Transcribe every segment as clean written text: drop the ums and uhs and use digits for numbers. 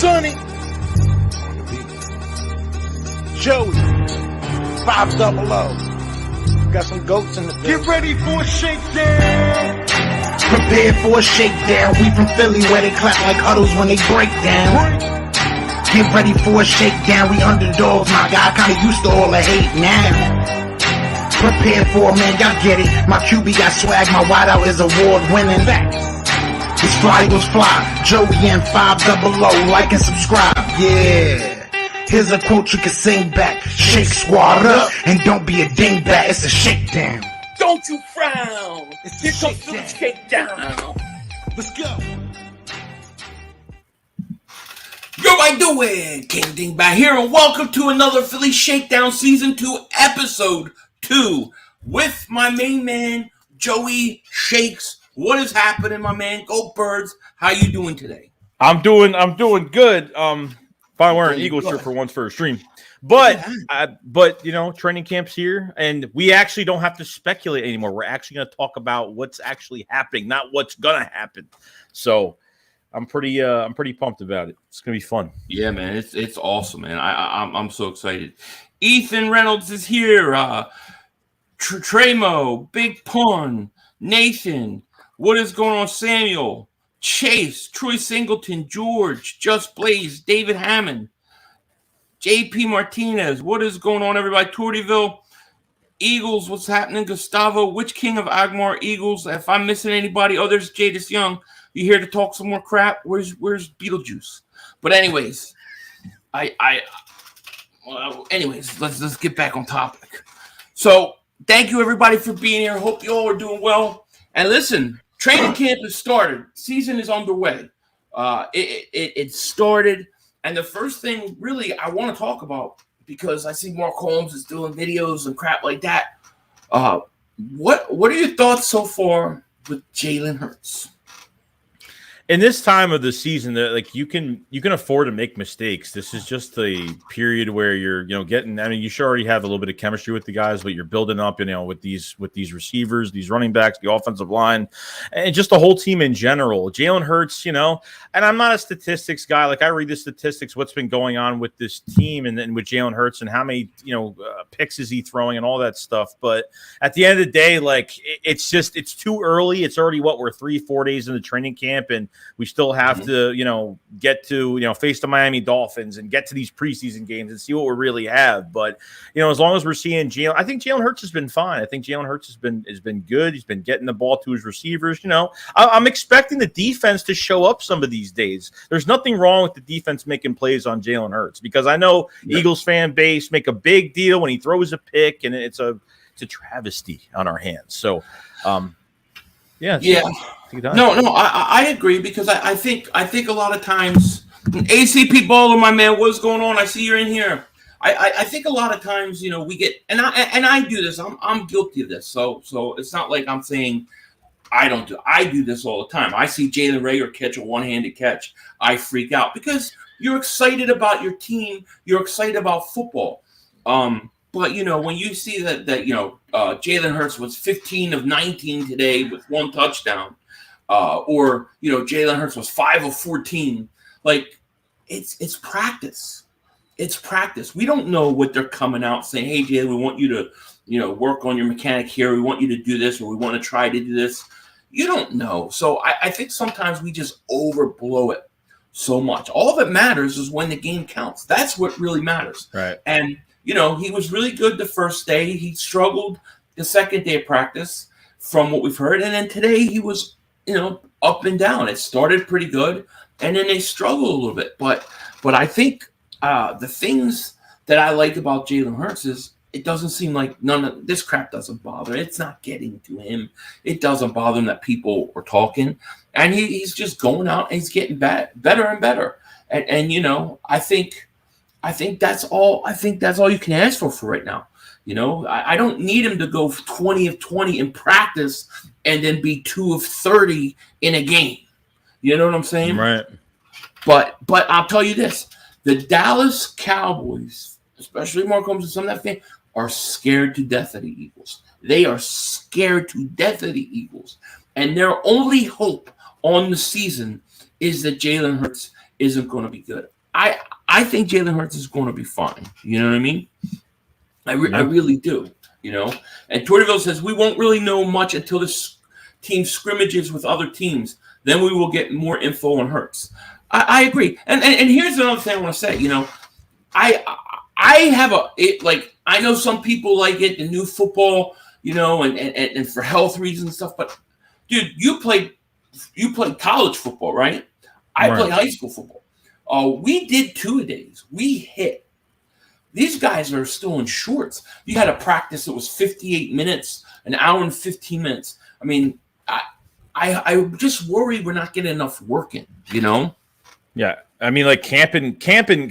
Sonny, Joey, 500. Got some goats in the building. Get ready for a shakedown. Prepare for a shakedown. We from Philly where they clap like huddles when they break down. Get ready for a shakedown. We underdogs, my guy. Kinda used to all the hate now. Prepare for it, man. Y'all get it. My QB got swag. My wideout is award winning. His fly was fly. Joey and 500. Like and subscribe. Yeah. Here's a quote you can sing back. Shake squad up and don't be a dingbat. It's a shakedown. Don't you frown. Here comes the shakedown. Let's go. Yo, I do it. King Dingbat here, and welcome to another Philly Shakedown Season 2, Episode 2, with my main man, Joey Shakes. What is happening, my man? Go Birds. How you doing today? I'm doing good. Probably wearing an Eagle shirt for once for a stream. But you know, training camp's here, and we actually don't have to speculate anymore. We're actually going to talk about what's actually happening, not what's going to happen. So I'm pretty pumped about it. It's going to be fun. Yeah, man, it's awesome, man. I'm so excited. Ethan Reynolds is here. Tremo, Big Pun, Nathan. What is going on, Samuel? Chase, Troy Singleton, George, Just Blaze, David Hammond, JP Martinez. What is going on, everybody? Tortyville, Eagles, what's happening? Gustavo, which king of Agmar? Eagles. If I'm missing anybody, there's Jadis Young. You here to talk some more crap? Where's Beetlejuice? But anyways, let's get back on topic. So thank you everybody for being here. Hope you all are doing well. And listen, training camp has started. Season is underway. It started, and the first thing really I want to talk about, because I see Mark Holmes is doing videos and crap like that. What are your thoughts so far with Jalen Hurts? In this time of the season, that like you can afford to make mistakes. This is just a period where you're getting. I mean, you should already have a little bit of chemistry with the guys, but you're building up, with these receivers, these running backs, the offensive line, and just the whole team in general. Jalen Hurts, and I'm not a statistics guy. Like I read the statistics, what's been going on with this team, and then with Jalen Hurts, and how many picks is he throwing, and all that stuff. But at the end of the day, like it's too early. It's already we're 3-4 days into training camp, and we still have to, get to, face the Miami Dolphins and get to these preseason games and see what we really have. But, as long as we're seeing Jalen, I think Jalen Hurts has been fine. I think Jalen Hurts has been good. He's been getting the ball to his receivers. I'm expecting the defense to show up some of these days. There's nothing wrong with the defense making plays on Jalen Hurts, because I know Eagles fan base make a big deal when he throws a pick, and it's a travesty on our hands. So, yeah. No, I agree, because I think a lot of times, ACP Baller, my man, what's going on? I see you're in here. I think a lot of times, we get, and I do this. I'm guilty of this. So it's not like I'm saying I don't do. I do this all the time. I see Jalen Reagor catch a one-handed catch, I freak out, because you're excited about your team. You're excited about football. But, when you see that Jalen Hurts was 15 of 19 today with one touchdown, or Jalen Hurts was 5 of 14, like it's practice. It's practice. We don't know what they're coming out saying. Hey, Jalen, we want you to work on your mechanic here. We want you to do this, or we want to try to do this. You don't know. So I think sometimes we just overblow it so much. All that matters is when the game counts. That's what really matters. Right. And he was really good the first day. He struggled the second day of practice, from what we've heard. And then today he was, up and down. It started pretty good, and then they struggled a little bit. But I think the things that I like about Jalen Hurts is it doesn't seem like none of this crap doesn't bother. It's not getting to him. It doesn't bother him that people are talking. And he's just going out and he's getting better and better. And I think that's all. I think that's all you can ask for right now. I don't need him to go 20 of 20 in practice and then be 2 of 30 in a game. You know what I'm saying? Right. But I'll tell you this: the Dallas Cowboys, especially Mark Holmes and some of that fan, are scared to death of the Eagles. They are scared to death of the Eagles, and their only hope on the season is that Jalen Hurts isn't going to be good. I think Jalen Hurts is going to be fine. You know what I mean? I really do. You know, and Tortiville says we won't really know much until this team scrimmages with other teams. Then we will get more info on Hurts. I agree. And here's another thing I want to say. You know, I have I know some people like it, the new football, you know, and for health reasons and stuff. But dude, you played college football, right? I played high school football. We did 2-a-days. We hit. These guys are still in shorts. You had a practice that was 58 minutes, an hour and 15 minutes. I mean, I just worry we're not getting enough work in, you know? Yeah. I mean, like camping.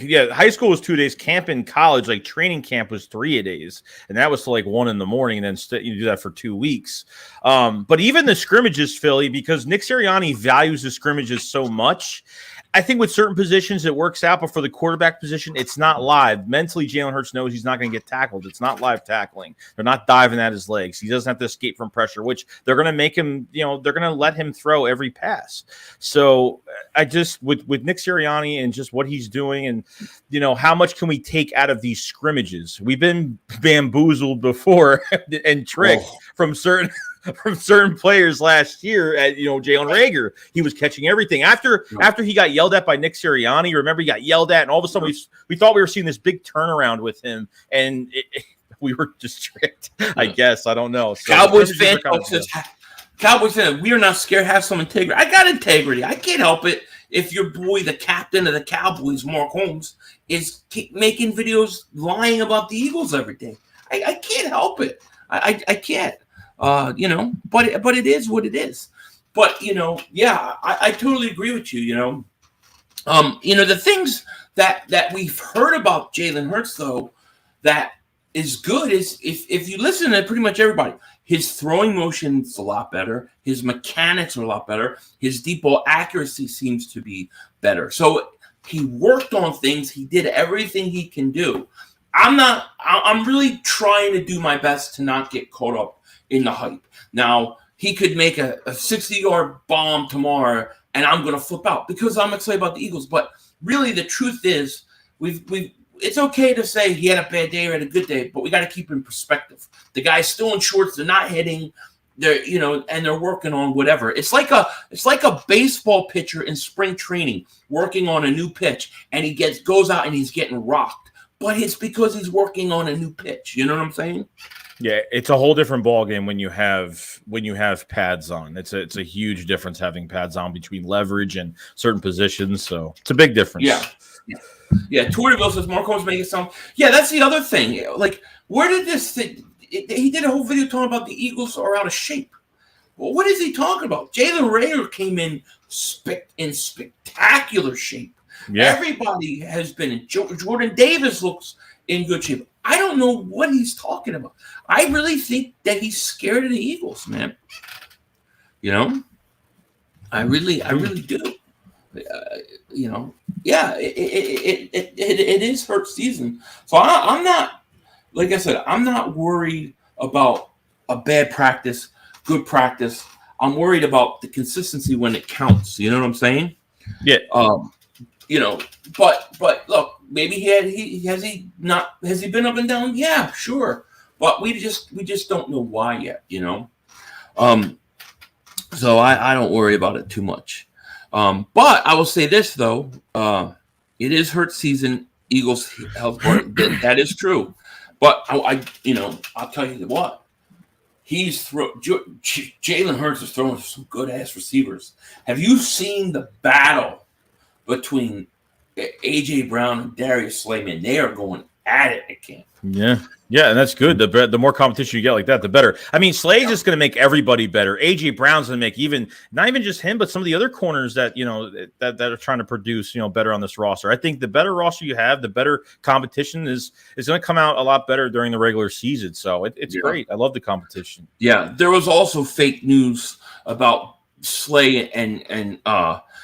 Yeah, high school was 2 days. Camp in college, like training camp was 3-a-days. And that was till like 1 a.m. And then you do that for 2 weeks. But even the scrimmages, Philly, because Nick Sirianni values the scrimmages so much, I think with certain positions it works out, but for the quarterback position, it's not live. Mentally, Jalen Hurts knows he's not going to get tackled. It's not live tackling. They're not diving at his legs. He doesn't have to escape from pressure, which they're going to make him, you know, they're going to let him throw every pass. So I just, with Nick Sirianni and just what he's doing and, you know, how much can we take out of these scrimmages? We've been bamboozled before and tricked from certain players last year at, you know, Jalen Reagor. He was catching everything. After he got yelled at by Nick Sirianni, remember he got yelled at, and all of a sudden we thought we were seeing this big turnaround with him, and we were just tricked, I guess. I don't know. So Cowboys fan says, Cowboys fan, we are not scared. Have some integrity. I got integrity. I can't help it if your boy, the captain of the Cowboys, Mark Holmes, is making videos lying about the Eagles every day. I can't help it. I can't. You know, but it is what it is. But, you know, yeah, I totally agree with you, you know. You know, the things that we've heard about Jalen Hurts, though, that is good is if you listen to pretty much everybody, his throwing motion's a lot better. His mechanics are a lot better. His deep ball accuracy seems to be better. So he worked on things. He did everything he can do. I'm really trying to do my best to not get caught up in the hype. Now, he could make a 60-yard bomb tomorrow, and I'm going to flip out because I'm excited about the Eagles. But really, the truth is, it's okay to say he had a bad day or had a good day, but we got to keep in perspective. The guy's still in shorts; they're not hitting. They're, you know, and they're working on whatever. It's like a baseball pitcher in spring training working on a new pitch, and he goes out and he's getting rocked. But it's because he's working on a new pitch. You know what I'm saying? Yeah, it's a whole different ballgame when you have pads on. It's a huge difference having pads on between leverage and certain positions. So it's a big difference. Yeah. Tortiville says Mark Holmes making some. Yeah, that's the other thing. Like, where did this thing? He did a whole video talking about the Eagles are out of shape. Well, what is he talking about? Jalen Reagor came in spectacular shape. Yeah. Everybody has been in. Jordan Davis looks in good shape. I don't know what he's talking about. I really think that he's scared of the Eagles, man. You know, I really do. You know, yeah, it is Hurts season. So I'm not, like I said, I'm not worried about a bad practice, good practice. I'm worried about the consistency when it counts. You know what I'm saying? Yeah. You know, but look, maybe has he been up and down? Yeah, sure. But we just don't know why yet, you know. So I don't worry about it too much. But I will say this though, it is Hurts season. Eagles health board. That is true. But I'll tell you what. Jalen Hurts is throwing some good ass receivers. Have you seen the battle between A.J. Brown and Darius Slayman? They are going at it at camp. Yeah, and that's good. The more competition you get like that, the better. I mean, Slay's just going to make everybody better. A.J. Brown's going to make not even just him, but some of the other corners that, you know, that are trying to produce, you know, better on this roster. I think the better roster you have, the better competition is going to come out a lot better during the regular season. So it's great. I love the competition. Yeah, there was also fake news about Slay and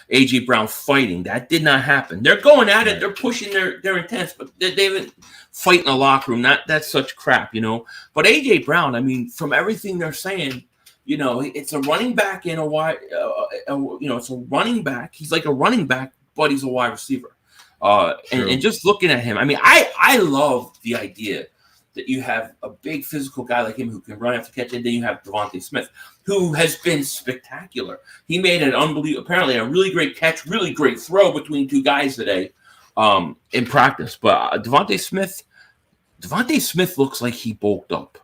A.J. Brown fighting. That did not happen. They're going at it. They're pushing their intents, but they haven't fight in the locker room. That's such crap, you know. But A.J. Brown, I mean, from everything they're saying, you know, it's a running back in a wide, you know, it's a running back. He's like a running back but he's a wide receiver. And just looking at him, I mean, I love the idea that you have a big physical guy like him who can run after catch, and then you have Devontae Smith, who has been spectacular. He made apparently a really great catch, really great throw between two guys today in practice. But Devontae Smith looks like he bulked up.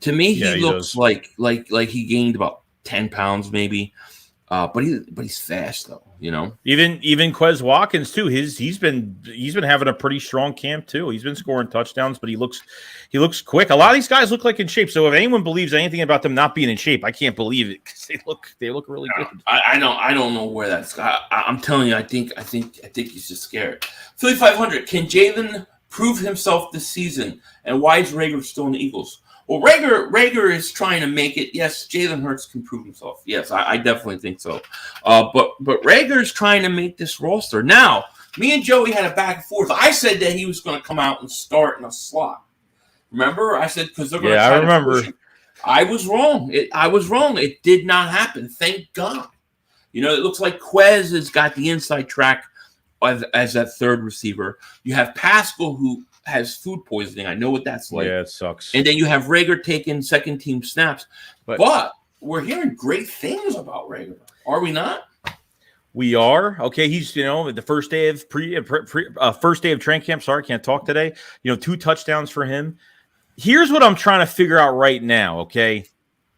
To me, he looks like he gained about 10 pounds maybe. But he's fast though, you know. Even Quez Watkins too. He's been having a pretty strong camp too. He's been scoring touchdowns, but he looks quick. A lot of these guys look like in shape. So if anyone believes anything about them not being in shape, I can't believe it because they look really good. I don't know where that's. I'm telling you, I think he's just scared. Philly 500. Can Jalen prove himself this season? And why is Reagor still in the Eagles? Well, Reagor is trying to make it. Yes, Jalen Hurts can prove himself. Yes, I definitely think so. But Reagor is trying to make this roster. Now, me and Joey had a back and forth. I said that he was going to come out and start in a slot. Remember? I said because they're going to try to push him. I was wrong. It did not happen. Thank God. You know, it looks like Quez has got the inside track as that third receiver. You have Pascal, who has food poisoning. I know what that's like. Yeah, it sucks. And then you have Reagor taking second team snaps. But we're hearing great things about Reagor. Are we not? We are. Okay, he's, the first day of first day of training camp. Sorry, can't talk today. 2 touchdowns for him. Here's what I'm trying to figure out right now, okay?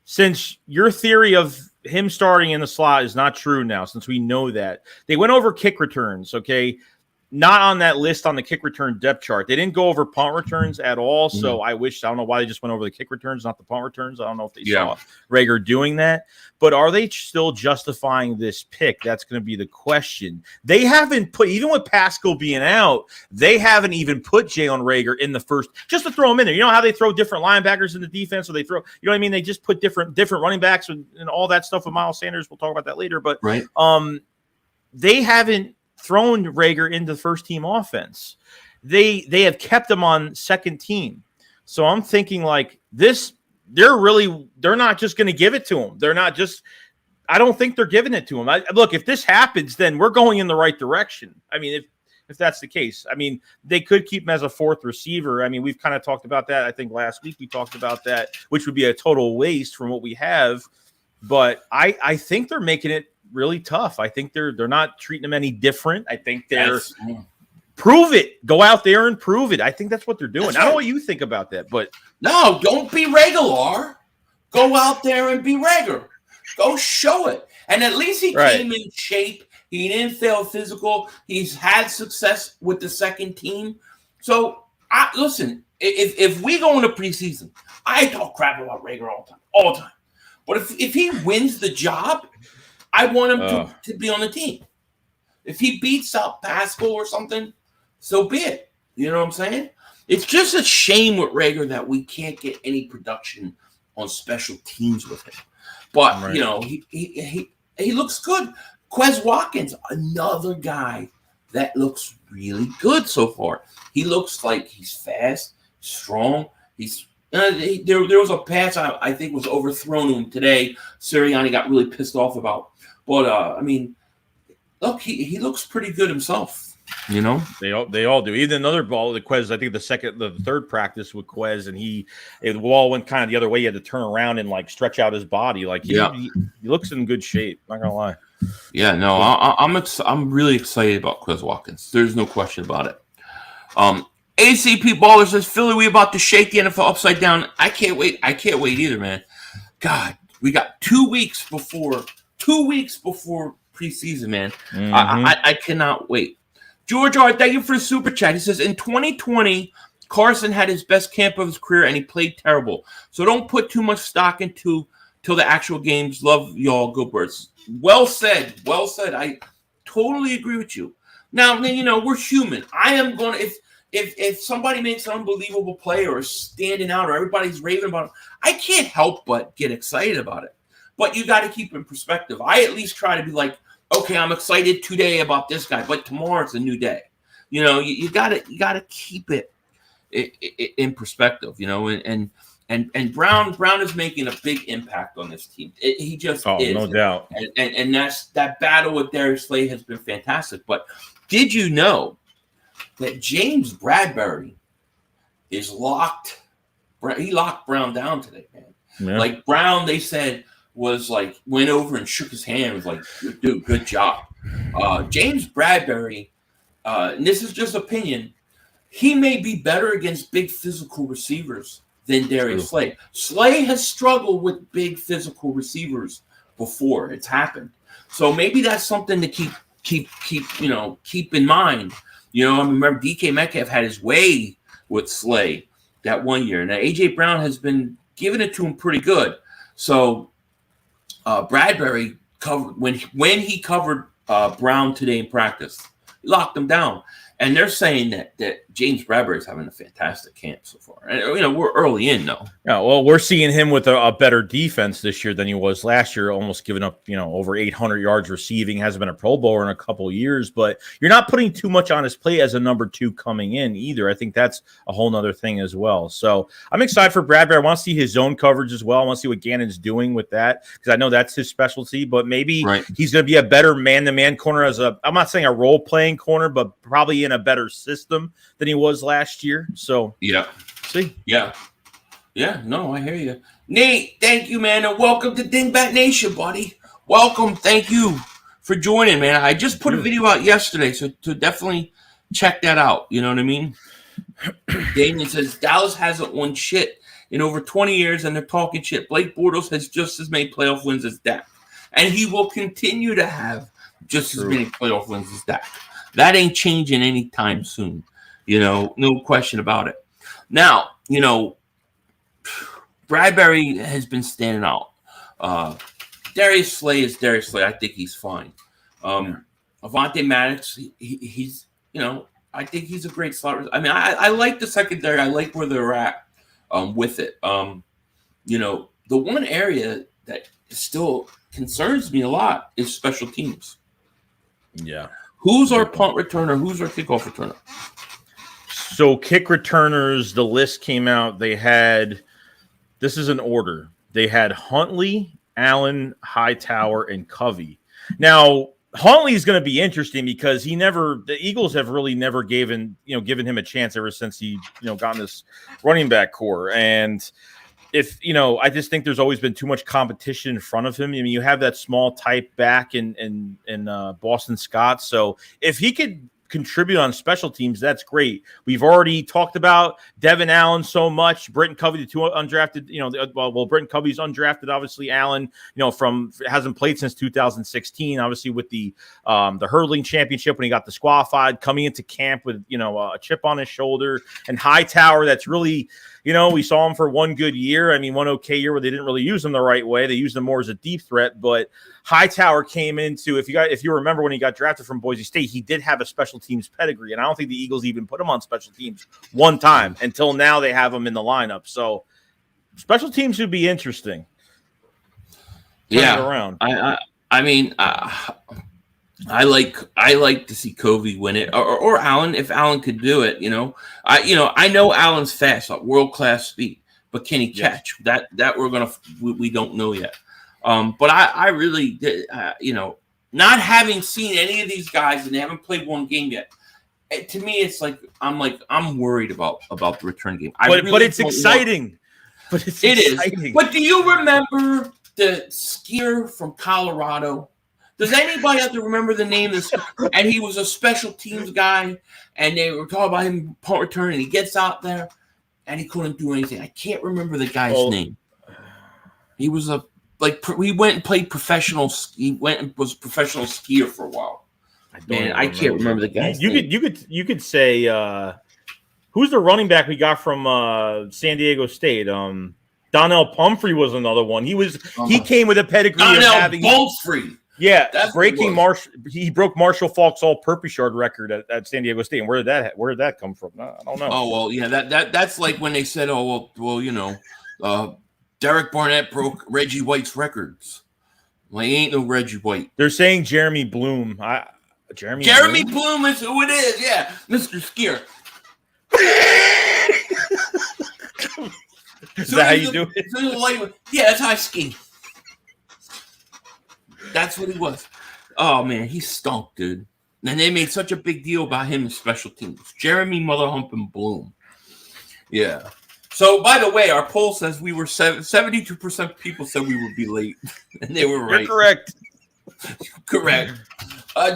Since your theory of him starting in the slot is not true now, since we know that. They went over kick returns, okay? Not on that list on the kick return depth chart. They didn't go over punt returns at all. So I don't know why they just went over the kick returns, not the punt returns. I don't know if they saw Reagor doing that. But are they still justifying this pick? That's going to be the question. They haven't put, even with Pascal being out, they haven't even put Jalen Reagor in the first, just to throw him in there. You know how they throw different linebackers in the defense, or they throw, you know what I mean? They just put different running backs and all that stuff with Miles Sanders. We'll talk about that later. But they haven't thrown Reagor into the first team offense. They have kept him on second team. So I'm thinking like this, they're not just going to give it to him. I don't think they're giving it to him. Look, if this happens, then we're going in the right direction. I mean, if that's the case, I mean, they could keep him as a fourth receiver. I mean, we've kind of talked about that. I think last week we talked about that, which would be a total waste from what we have. But I think they're making it really tough. I think they're not treating him any different. I think they're prove it. Go out there and prove it. I think that's what they're doing. I don't know what you think about that, but no, don't be regular. Go out there and be Reagor. Go show it. And at least he came in shape. He didn't fail physical. He's had success with the second team. So listen, if we go into preseason, I talk crap about Reagor all the time. But if he wins the job, I want him to be on the team. If he beats out Pascal or something, so be it. You know what I'm saying? It's just a shame with Reagor that we can't get any production on special teams with him. But, he looks good. Quez Watkins, another guy that looks really good so far. He looks like he's fast, strong. There was a pass I think was overthrown to him today. Sirianni got really pissed off about. But I mean, look, he looks pretty good himself. They all do. Even another ball, the Quez, I think the third practice with Quez, and the ball went kind of the other way. He had to turn around and like stretch out his body. Like he looks in good shape. Not gonna lie. Yeah, no, I'm really excited about Quez Watkins. There's no question about it. ACP Baller says, Philly, we about to shake the NFL upside down. I can't wait either, man. God, we got 2 weeks before preseason, man. I cannot wait. George R., thank you for the super chat. He says, in 2020, Carson had his best camp of his career, and he played terrible. So don't put too much stock into till the actual games. Love y'all. Go Birds. Well said. Well said. I totally agree with you. Now, we're human. I am going to – If somebody makes an unbelievable play or is standing out or everybody's raving about it, I can't help but get excited about it. But you got to keep in perspective. I at least try to be like, okay, I'm excited today about this guy, but tomorrow it's a new day. You gotta keep it in perspective. And And Brown is making a big impact on this team. He just is. No doubt. And that battle with Darius Slay has been fantastic. But did you know that James Bradbury is locked? He locked Brown down today, man. Yeah. Like Brown, they said, was like went over and shook his hand. Was like, dude, good job. James Bradbury, and this is just opinion, he may be better against big physical receivers than Darius Slay. Slay has struggled with big physical receivers before. It's happened. So maybe that's something to keep in mind. You know, I remember DK Metcalf had his way with Slay that one year. Now AJ Brown has been giving it to him pretty good. So Bradbury covered when he covered Brown today in practice, he locked him down. And they're saying that James Bradbury is having a fantastic camp so far. And, you know, we're early in, though. Yeah, well, we're seeing him with a better defense this year than he was last year, almost giving up, you know, over 800 yards receiving, hasn't been a Pro Bowler in a couple of years. But you're not putting too much on his plate as a number 2 coming in either. I think that's a whole nother thing as well. So I'm excited for Bradbury. I want to see his zone coverage as well. I want to see what Gannon's doing with that because I know that's his specialty. But maybe he's going to be a better man-to-man corner I'm not saying a role-playing corner, but probably in a better system than he was last year. So see. Yeah, no, I hear you. Nate, thank you, man, and welcome to Dingbat Nation, buddy. Welcome. Thank you for joining, man. I just put a video out yesterday, so to definitely check that out. You know what I mean? Damien says Dallas hasn't won shit in over 20 years, and they're talking shit. Blake Bortles has just as many playoff wins as Dak, and he will continue to have just as many playoff wins as Dak. That ain't changing anytime soon. You know, no question about it. Now, you know, Bradbury has been standing out. Darius Slay is Darius Slay. I think he's fine. Avonte Maddox, he's, you know, I think he's a great slot. I mean, I like the secondary. I like where they're at with it. You know, the one area that still concerns me a lot is special teams. Yeah. Who's our punt returner? Who's our kickoff returner? So kick returners, the list came out. They had, this is an order. They had Huntley, Allen, Hightower, and Covey. Now, Huntley is going to be interesting because the Eagles have really never given him a chance ever since he, got in this running back core. And I just think there's always been too much competition in front of him. I mean, you have that small type back in Boston Scott. So if he could contribute on special teams, that's great. We've already talked about Devin Allen so much. Britton Covey, the two undrafted, Britton Covey's undrafted. Obviously, Allen, hasn't played since 2016. Obviously, with the hurdling championship when he got disqualified, coming into camp with a chip on his shoulder, and Hightower. That's really. We saw him for one good year. I mean, one okay year where they didn't really use him the right way. They used him more as a deep threat. But Hightower came into, if you remember when he got drafted from Boise State, he did have a special teams pedigree. And I don't think the Eagles even put him on special teams one time until now they have him in the lineup. So special teams should be interesting. Yeah. Around. I like to see Covey win it or Allen if Allen could do it. I know Allen's fast, like world-class speed, but can he catch? Yes. That we don't know yet. But I really did, not having seen any of these guys and they haven't played one game yet. To me, it's like I'm worried about the return game. But it's exciting. But it's exciting. But do you remember the skier from Colorado? Does anybody have to remember the name of this? And he was a special teams guy, and they were talking about him punt return, and he gets out there, and he couldn't do anything. I can't remember the guy's name. He was he went and played professional. He went and was a professional skier for a while. I can't remember the guy's name. You could say who's the running back we got from San Diego State? Donnell Pumphrey was another one. He came with a pedigree of having Pumphrey. Yeah, he broke Marshall Faulk's all-purpose yard record at San Diego State. And where did that come from? I don't know. Oh well, yeah, that's like when they said, Derek Barnett broke Reggie White's records. Well, he ain't no Reggie White. They're saying Jeremy Bloom. Jeremy Bloom is who it is. Yeah, Mr. Skier. Is that how you do it? Yeah, that's how I ski. That's what he was. Oh, man, he stunk, dude. And they made such a big deal about him in special teams. Jeremy Mother Humping Bloom. Yeah. So, by the way, our poll says we were 72% of people said we would be late. And they were right. You're correct. Correct.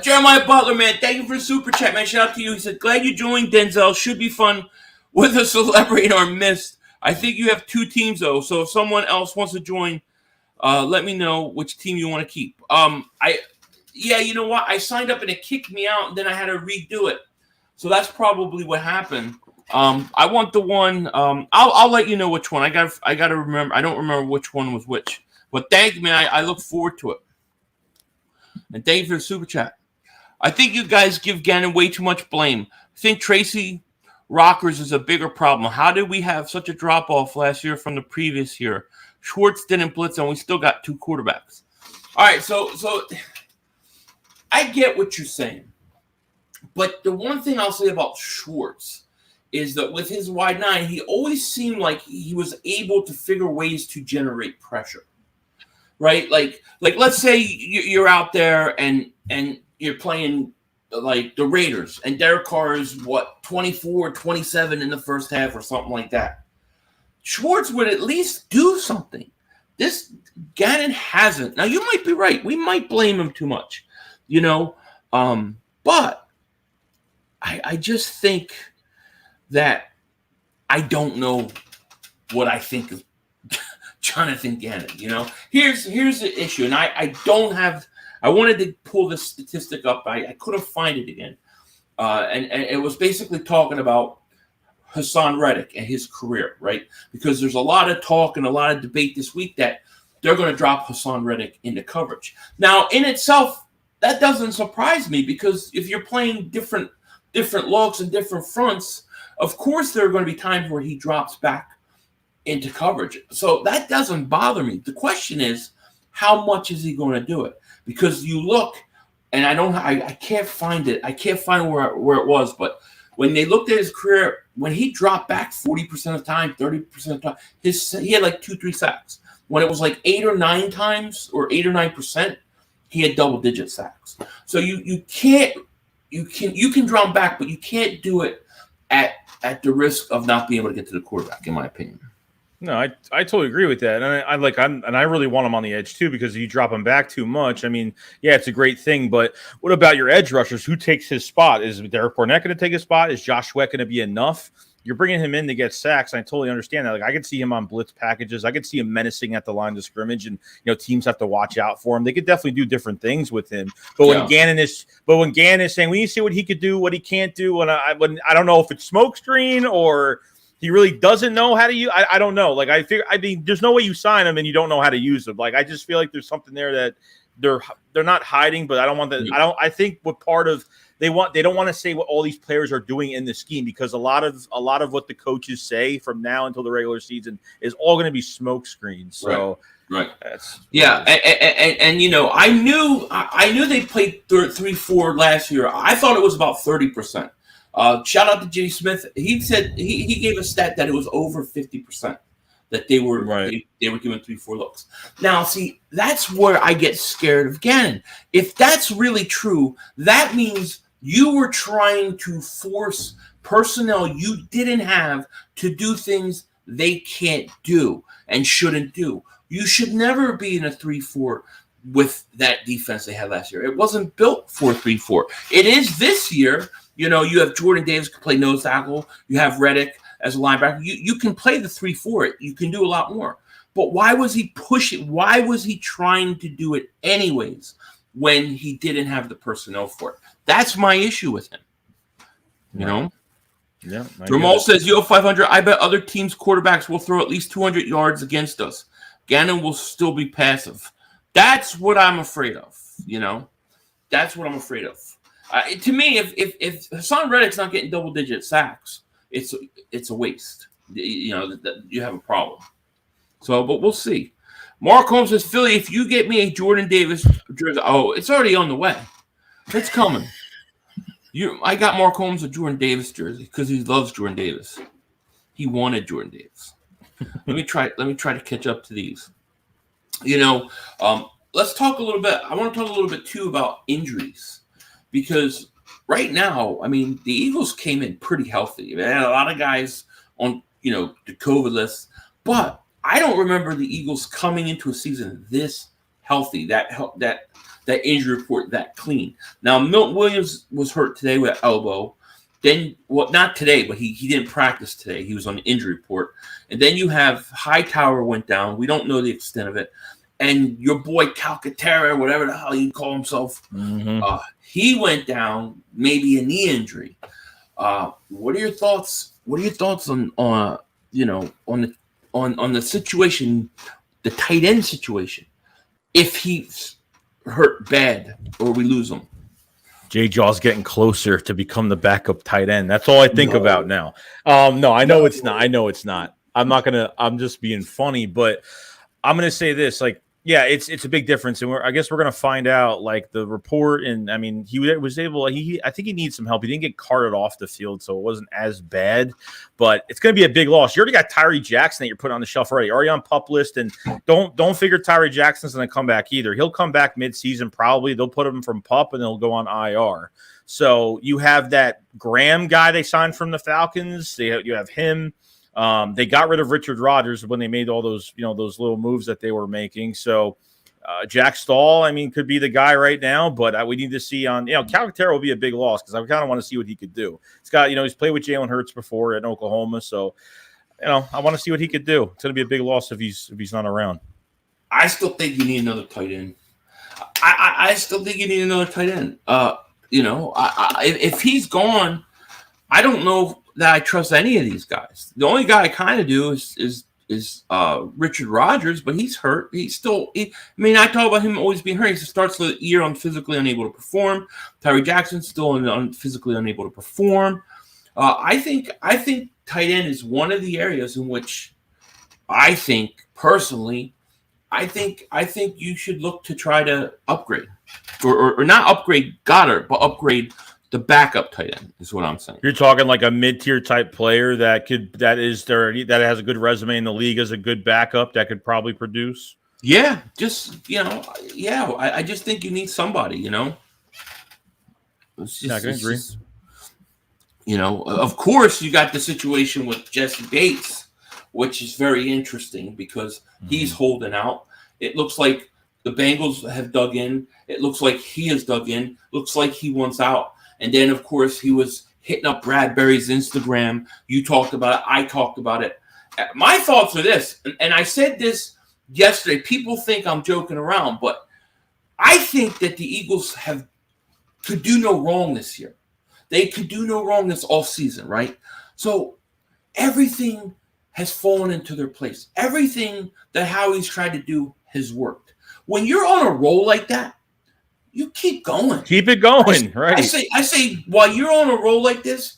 Jeremiah Butler, man, thank you for the super chat, man. Shout out to you. He said, glad you joined, Denzel. Should be fun with a celebrity in our midst. I think you have 2 teams, though. So if someone else wants to join, let me know which team you want to keep. Yeah, you know what? I signed up and it kicked me out, and then I had to redo it. So that's probably what happened. I want the one. I'll let you know which one. I got to remember. I don't remember which one was which. But thank you, man. I look forward to it. And thank you for the super chat. I think you guys give Gannon way too much blame. I think Tracy Rockers is a bigger problem. How did we have such a drop off last year from the previous year? Schwartz didn't blitz, and we still got 2 quarterbacks. All right, so I get what you're saying. But the one thing I'll say about Schwartz is that with his wide 9, he always seemed like he was able to figure ways to generate pressure, right? Like let's say you're out there and you're playing like the Raiders, and Derek Carr is, 24, 27 in the first half or something like that. Schwartz would at least do something. This Gannon hasn't. Now, you might be right. We might blame him too much, but I just think that I don't know what I think of Jonathan Gannon. Here's the issue, and I don't have. I wanted to pull this statistic up. I couldn't find it again, and it was basically talking about Hassan Reddick and his career, right? Because there's a lot of talk and a lot of debate this week that they're going to drop Hassan Reddick into coverage. Now, in itself, that doesn't surprise me, because if you're playing different looks and different fronts, of course there are going to be times where he drops back into coverage. So that doesn't bother me. The question is, how much is he going to do it? Because you look, and I can't find it. I can't find where it was, but when they looked at his career, when he dropped back 40% of the time, 30% of the time, he had like 2-3 sacks. When it was like 8 or 9 times, or 8 or 9%, he had double-digit sacks. So you can drop back, but you can't do it at the risk of not being able to get to the quarterback, in my opinion. No, I totally agree with that, and I really want him on the edge too, because if you drop him back too much, I mean, yeah, it's a great thing, but what about your edge rushers? Who takes his spot? Is Derek Fournette going to take his spot? Is Josh Sweat going to be enough? You're bringing him in to get sacks, and I totally understand that. Like, I could see him on blitz packages. I could see him menacing at the line of scrimmage, and teams have to watch out for him. They could definitely do different things with him. But when Gannon is saying, we need to see what he could do, what he can't do, and I don't know if it's smokescreen or he really doesn't know how to use. I don't know. Like, there's no way you sign him and you don't know how to use him. Like, I just feel like there's something there that they're not hiding, but I don't want that. I think what part of they don't want to say what all these players are doing in the scheme, because a lot of what the coaches say from now until the regular season is all going to be smoke screens. So right. And I knew they played 3-4 last year. I thought it was about 30%. Shout out to Jimmy Smith. He said he gave a stat that it was over 50% that they were they were giving 3-4 looks. Now, see, that's where I get scared of Gannon. If that's really true, that means you were trying to force personnel you didn't have to do things they can't do and shouldn't do. You should never be in a 3-4 with that defense they had last year. It wasn't built for 3-4. It is this year. You have Jordan Davis can play nose tackle. You have Reddick as a linebacker. You can play the 3-4. You can do a lot more. But why was he pushing? Why was he trying to do it anyways when he didn't have the personnel for it? That's my issue with him. Yeah. Ramal says, 500. I bet other teams' quarterbacks will throw at least 200 yards against us. Gannon will still be passive. That's what I'm afraid of. That's what I'm afraid of. To me, if Hassan Reddick's not getting double-digit sacks, it's a waste. You have a problem. So, but we'll see. Mark Holmes says, Philly, if you get me a Jordan Davis jersey, it's already on the way. It's coming. I got Mark Holmes a Jordan Davis jersey because he loves Jordan Davis. He wanted Jordan Davis. Let me try to catch up to these. Let's talk a little bit. I want to talk a little bit too about injuries, because right now, I mean, the Eagles came in pretty healthy. They had a lot of guys on, the COVID list, but I don't remember the Eagles coming into a season this healthy, that injury report that clean. Now, Milton Williams was hurt today with elbow. Then, not today, but he didn't practice today. He was on the injury report. And then you have Hightower went down. We don't know the extent of it. And your boy Calcaterra, whatever the hell you call himself, he went down, maybe a knee injury. What are your thoughts? What are your thoughts on the situation, the tight end situation? If he's hurt bad or we lose him. J. Jaw's getting closer to become the backup tight end. That's all I think about now. No, I know it's not. I know it's not. I'm just being funny, but I'm gonna say this. Like, yeah, it's a big difference, and I guess we're gonna find out. Like the report, and I mean, he was able. I think he needs some help. He didn't get carted off the field, so it wasn't as bad. But it's gonna be a big loss. You already got Tyree Jackson that you're putting on the shelf already on PUP list, and don't figure Tyree Jackson's gonna come back either. He'll come back midseason probably. They'll put him from PUP, and they'll go on IR. So you have that Graham guy they signed from the Falcons. You have him. They got rid of Richard Rodgers when they made all those, those little moves that they were making. So Jack Stahl, I mean, could be the guy right now, but we need to see Calcaterra will be a big loss because I kind of want to see what he could do. He's got, he's played with Jalen Hurts before in Oklahoma. So, I want to see what he could do. It's going to be a big loss if he's not around. I still think you need another tight end. I still think you need another tight end. If he's gone, I don't know that I trust any of these guys. The only guy I kind of do is Richard Rodgers, but he's hurt. I talk about him always being hurt. He starts the year on physically unable to perform. Tyree Jackson's still physically unable to perform. I think tight end is one of the areas in which I think personally, I think you should look to try to upgrade, or not upgrade Goddard, but upgrade the backup tight end is what I'm saying. You're talking like a mid-tier type player that has a good resume in the league as a good backup that could probably produce. Yeah, I just think you need somebody. I can agree. Of course, you got the situation with Jesse Bates, which is very interesting because he's holding out. It looks like the Bengals have dug in. It looks like he has dug in. Looks like he wants out. And then, of course, he was hitting up Bradbury's Instagram. You talked about it. I talked about it. My thoughts are this, and I said this yesterday. People think I'm joking around, but I think that the Eagles could do no wrong this year. They could do no wrong this offseason, right? So everything has fallen into their place. Everything that Howie's tried to do has worked. When you're on a roll like that, you keep going. Keep it going, right? I say, while you're on a roll like this,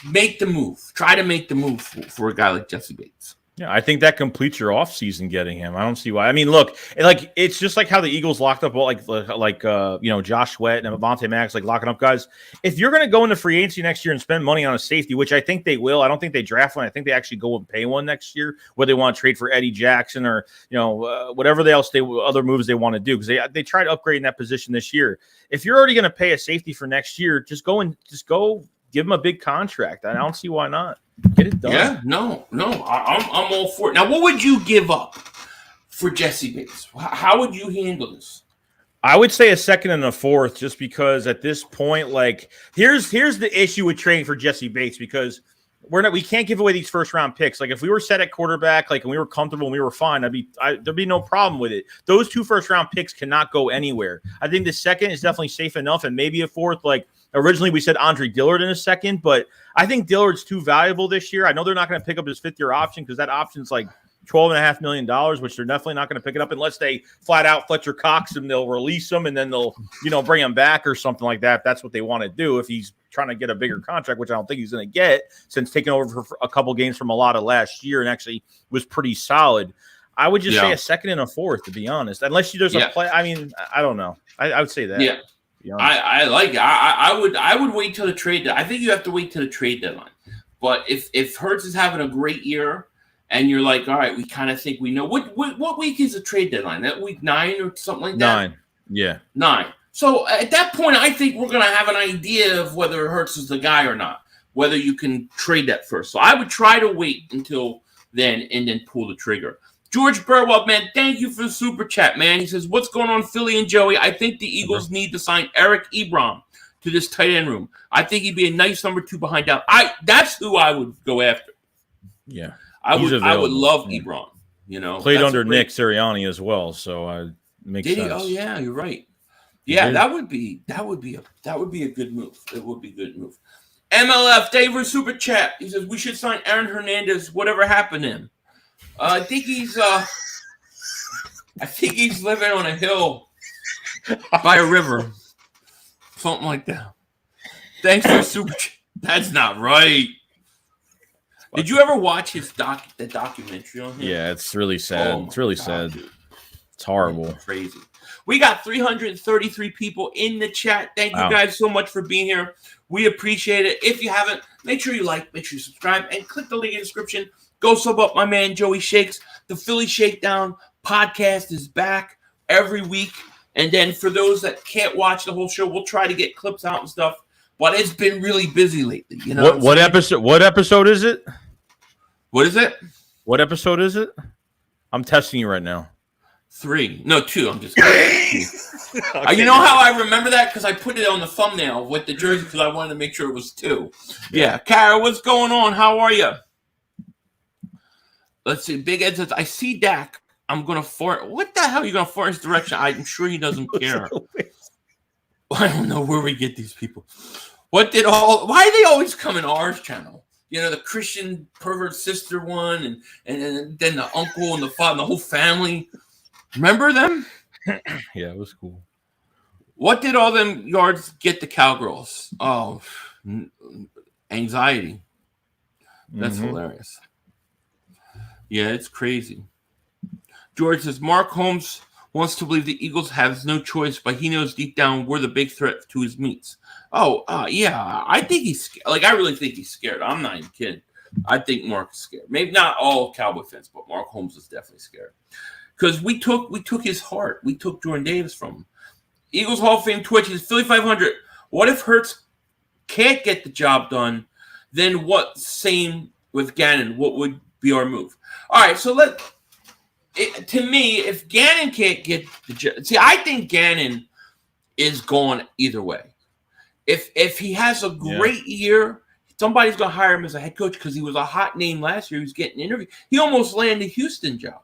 make the move. Try to make the move for a guy like Jesse Bates. Yeah, I think that completes your offseason getting him. I don't see why. I mean, look, it's just like how the Eagles locked up, Josh Sweat and Avonte Maddox, locking up guys. If you're going to go into free agency next year and spend money on a safety, which I think they will, I don't think they draft one. I think they actually go and pay one next year, whether they want to trade for Eddie Jackson or whatever other moves they want to do, because they tried upgrading that position this year. If you're already going to pay a safety for next year, just go give him a big contract. I don't see why not. Get it done. Yeah, no, I'm all for it. Now, what would you give up for Jesse Bates? How would you handle this? I would say a second and a fourth, just because at this point, here's the issue with trading for Jesse Bates, because we can't give away these first round picks. Like if we were set at quarterback, and we were comfortable and we were fine, there'd be no problem with it. Those 2 first round picks cannot go anywhere. I think the second is definitely safe enough, and maybe a fourth. Originally we said Andre Dillard in a second, but I think Dillard's too valuable this year. I know they're not going to pick up his 5th-year option because that option's $12.5 million, which they're definitely not going to pick it up unless they flat out Fletcher Cox him. They'll release him and then they'll, bring him back or something like that. That's what they want to do if he's trying to get a bigger contract, which I don't think he's going to get since taking over for a couple games from a lot of last year and actually was pretty solid. I would just say a second and a fourth, to be honest, unless there's a play. I mean, I don't know. I would say that. Yeah. I like it. I would wait till the trade. I think you have to wait till the trade deadline. But if Hurts is having a great year and you're like, all right, we kind of think we know. What week is the trade deadline? That week 9 or something like that? 9. Yeah. 9. So at that point, I think we're going to have an idea of whether Hurts is the guy or not, whether you can trade that first. So I would try to wait until then and then pull the trigger. George Burwell, man, thank you for the super chat, man. He says, what's going on, Philly and Joey? I think the Eagles need to sign Eric Ebron to this tight end room. I think he'd be a nice number 2 behind Down. That's who I would go after. Yeah. I would love Ebron. You know, played under Nick Sirianni as well, so makes sense. Oh yeah, you're right. Yeah, that would be a good move. It would be a good move. MLF David super chat. He says we should sign Aaron Hernandez. Whatever happened to him? I think he's living on a hill by a river, something like that. Thanks for the super chat. That's not right. Did you ever watch the documentary on him? Yeah, it's really sad. It's really sad. Dude. It's horrible. It's crazy. We got 333 people in the chat. Thank you guys so much for being here. We appreciate it. If you haven't, make sure you like, make sure you subscribe, and click the link in the description. Go sub up my man Joey Shakes. The Philly Shakedown podcast is back every week. And then for those that can't watch the whole show, we'll try to get clips out and stuff. But it's been really busy lately. You know what episode? What episode is it? What is it? What episode is it? I'm testing you right now. 3. No, 2. I'm just kidding. Okay. You know how I remember that? Because I put it on the thumbnail with the jersey because I wanted to make sure it was 2. Yeah. Kara, what's going on? How are you? Let's see. Big Ed says, I see Dak. I'm going to fart. What the hell are you going to fart in his direction? I'm sure he doesn't care. I don't know where we get these people. Why do they always come in ours channel? You know, the Christian pervert sister one, and then the uncle and the father and the whole family. Remember them? Yeah, it was cool. What did all them yards get the Cowgirls? Oh, anxiety. That's hilarious. Yeah, it's crazy. George says, Mark Holmes wants to believe the Eagles have no choice, but he knows deep down we're the big threat to his meats. Yeah, I think he's like, I really think he's scared. I'm not even kidding. I think Mark is scared. Maybe not all Cowboy fans, but Mark Holmes is definitely scared. Because we took his heart. We took Jordan Davis from him. Eagles Hall of Fame Twitch is Philly 500. What if Hurts can't get the job done? Then what? Same with Gannon. What would be our move? All right, so to me, if Gannon can't get the job, see, I think Gannon is gone either way. If he has a great year, somebody's gonna hire him as a head coach because he was a hot name last year. He was getting interviewed. He almost landed the Houston job.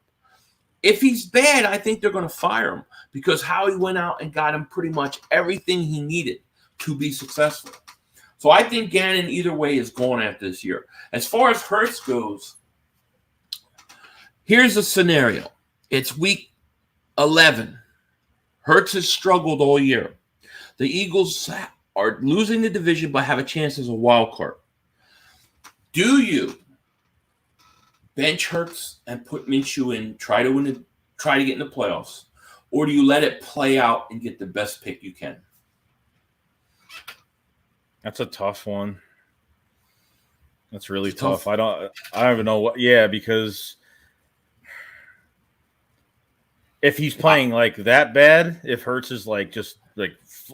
If he's bad, I think they're going to fire him because Howie went out and got him pretty much everything he needed to be successful. So I think Gannon either way is gone after this year. As far as Hurts goes, here's a scenario. It's week 11. Hurts has struggled all year. The Eagles are losing the division but have a chance as a wild card. Do you bench Hurts and put Minshew in, try to get in the playoffs, or do you let it play out and get the best pick you can? That's a tough one. That's really tough. I don't even know what. Yeah, because if he's playing like that bad, if Hurts is like just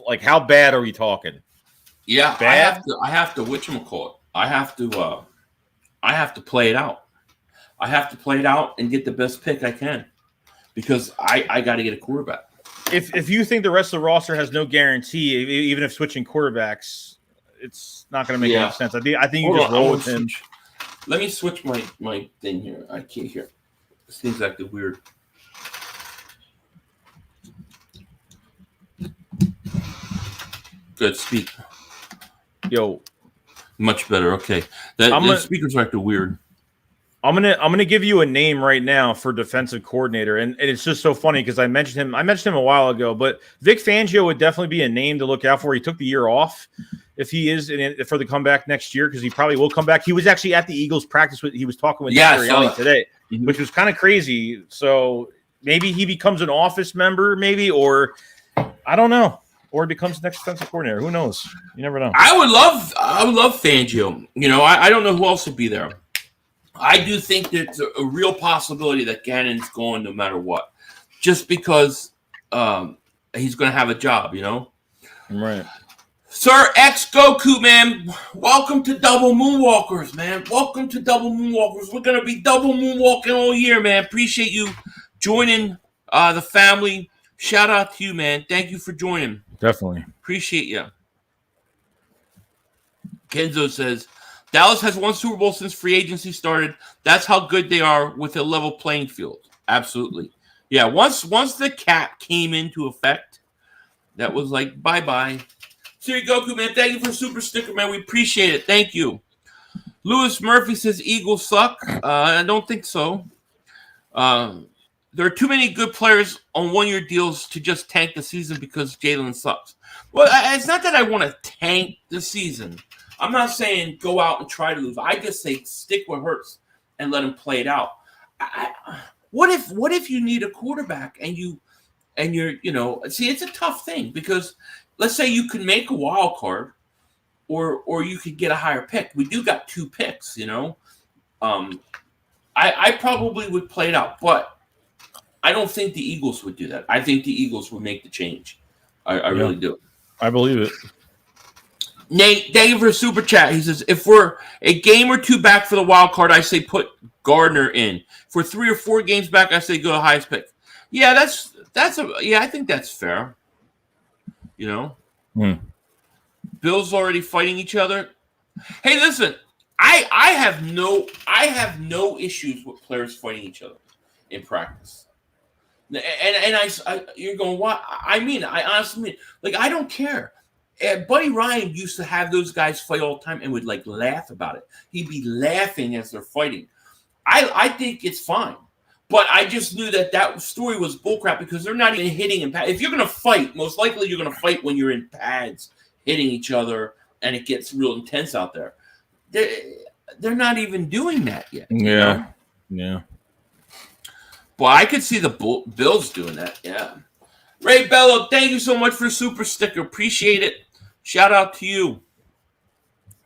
like how bad are we talking? Yeah, bad? I have to whatchamacallit. I have to play it out. I have to play it out and get the best pick I can because I got to get a quarterback. If you think the rest of the roster has no guarantee, even if switching quarterbacks, it's not going to make any sense. I think you just roll with him. Let me switch my thing here. I can't hear. This thing's acting weird. Good, speak. Yo. Much better. Okay. The speakers are acting weird. I'm gonna give you a name right now for defensive coordinator, and it's just so funny because I mentioned him a while ago, but Vic Fangio would definitely be a name to look out for. He took the year off if he is for the comeback next year because he probably will come back. He was actually at the Eagles practice he was talking with Sirianni today, which was kind of crazy. So maybe he becomes an office member, or I don't know, or becomes the next defensive coordinator. Who knows? You never know. I would love Fangio. You know, I don't know who else would be there. I do think there's a real possibility that Gannon's going no matter what, just because he's going to have a job, you know? Right. Sir X Goku, man, welcome to Double Moonwalkers, man. Welcome to Double Moonwalkers. We're going to be double moonwalking all year, man. Appreciate you joining the family. Shout out to you, man. Thank you for joining. Definitely. Appreciate you. Kenzo says, Dallas has won Super Bowl since free agency started. That's how good they are with a level playing field. Absolutely. Yeah, once the cap came into effect, that was like, bye-bye. Siri Goku, man, thank you for super sticker, man. We appreciate it. Thank you. Lewis Murphy says Eagles suck. I don't think so. There are too many good players on one-year deals to just tank the season because Jalen sucks. Well, it's not that I want to tank the season. I'm not saying go out and try to lose. I just say stick what hurts and let him play it out. What if you need a quarterback and you're see, it's a tough thing because let's say you can make a wild card or you could get a higher pick. We do got 2 picks, you know. I probably would play it out, but I don't think the Eagles would do that. I think the Eagles would make the change. I really do. I believe it. Nate, thank you for a super chat. He says, if we're a game or 2 back for the wild card, I say put Gardner in. If we're 3 or 4 games back, I say go to highest pick. Yeah, I think that's fair. You know? Bills already fighting each other. Hey, listen, I have no issues with players fighting each other in practice. And I you're going, what? I honestly mean, like, I don't care. Buddy Ryan used to have those guys fight all the time and would like laugh about it. He'd be laughing as they're fighting. I think it's fine. But I just knew that story was bullcrap because they're not even hitting in pads. If you're going to fight, most likely you're going to fight when you're in pads, hitting each other, and it gets real intense out there. They're not even doing that yet. Yeah. But I could see the Bills doing that, yeah. Ray Bello, thank you so much for super sticker. Appreciate it. Shout out to you.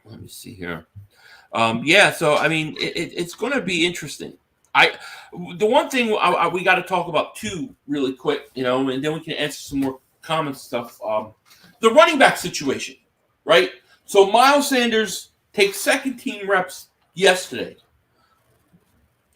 Let me see here. So, I mean, it's going to be interesting. The one thing we got to talk about, too, really quick, you know, and then we can answer some more comment stuff. The running back situation, right? So Miles Sanders takes second-team reps yesterday.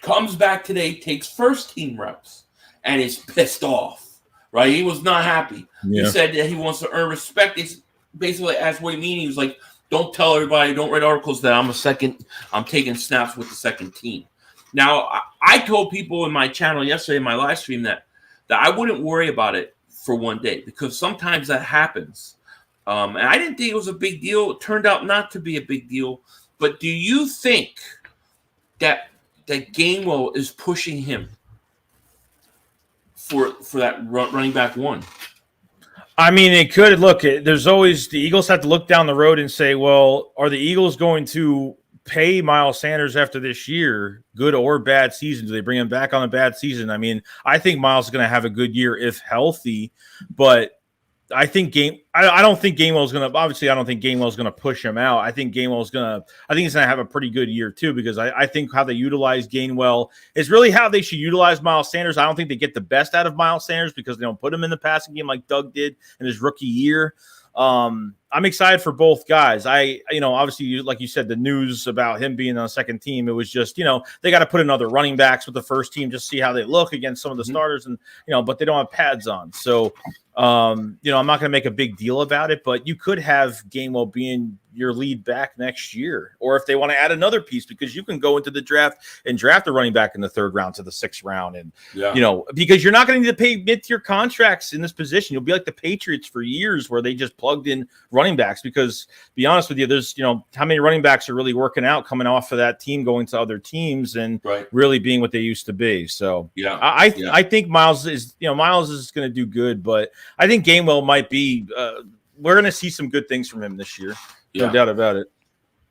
Comes back today, takes first-team reps, and is pissed off, right? He was not happy. Yeah. He said that he wants to earn respect. It's basically asked what he means. He was like, don't tell everybody, don't write articles that I'm taking snaps with the second team. Now, I told people in my channel yesterday in my live stream that I wouldn't worry about it for one day because sometimes that happens. And I didn't think it was a big deal. It turned out not to be a big deal. But do you think that Gainwell is pushing him for that running back one? I mean, it could. Look, there's always – the Eagles have to look down the road and say, well, are the Eagles going to pay Miles Sanders after this year, good or bad season? Do they bring him back on a bad season? I mean, I think Miles is going to have a good year if healthy, but I think I don't think Gainwell's going to – obviously, I don't think Gainwell's going to push him out. I think he's going to have a pretty good year too because I think how they utilize Gainwell is really how they should utilize Miles Sanders. I don't think they get the best out of Miles Sanders because they don't put him in the passing game like Doug did in his rookie year. I'm excited for both guys. Obviously, like you said, the news about him being on the second team, it was just, they got to put in other running backs with the first team, just see how they look against some of the starters and, but they don't have pads on. So, I'm not going to make a big deal about it, but you could have Gainwell being your lead back next year, or if they want to add another piece, because you can go into the draft and draft a running back in the 3rd round to the 6th round. And, because you're not going to need to pay mid-tier contracts in this position. You'll be like the Patriots for years where they just plugged in running backs because, to be honest with you, there's, how many running backs are really working out coming off of that team, going to other teams and really being what they used to be. So I think Miles is going to do good, but I think Gainwell might be, we're going to see some good things from him this year. No doubt about it.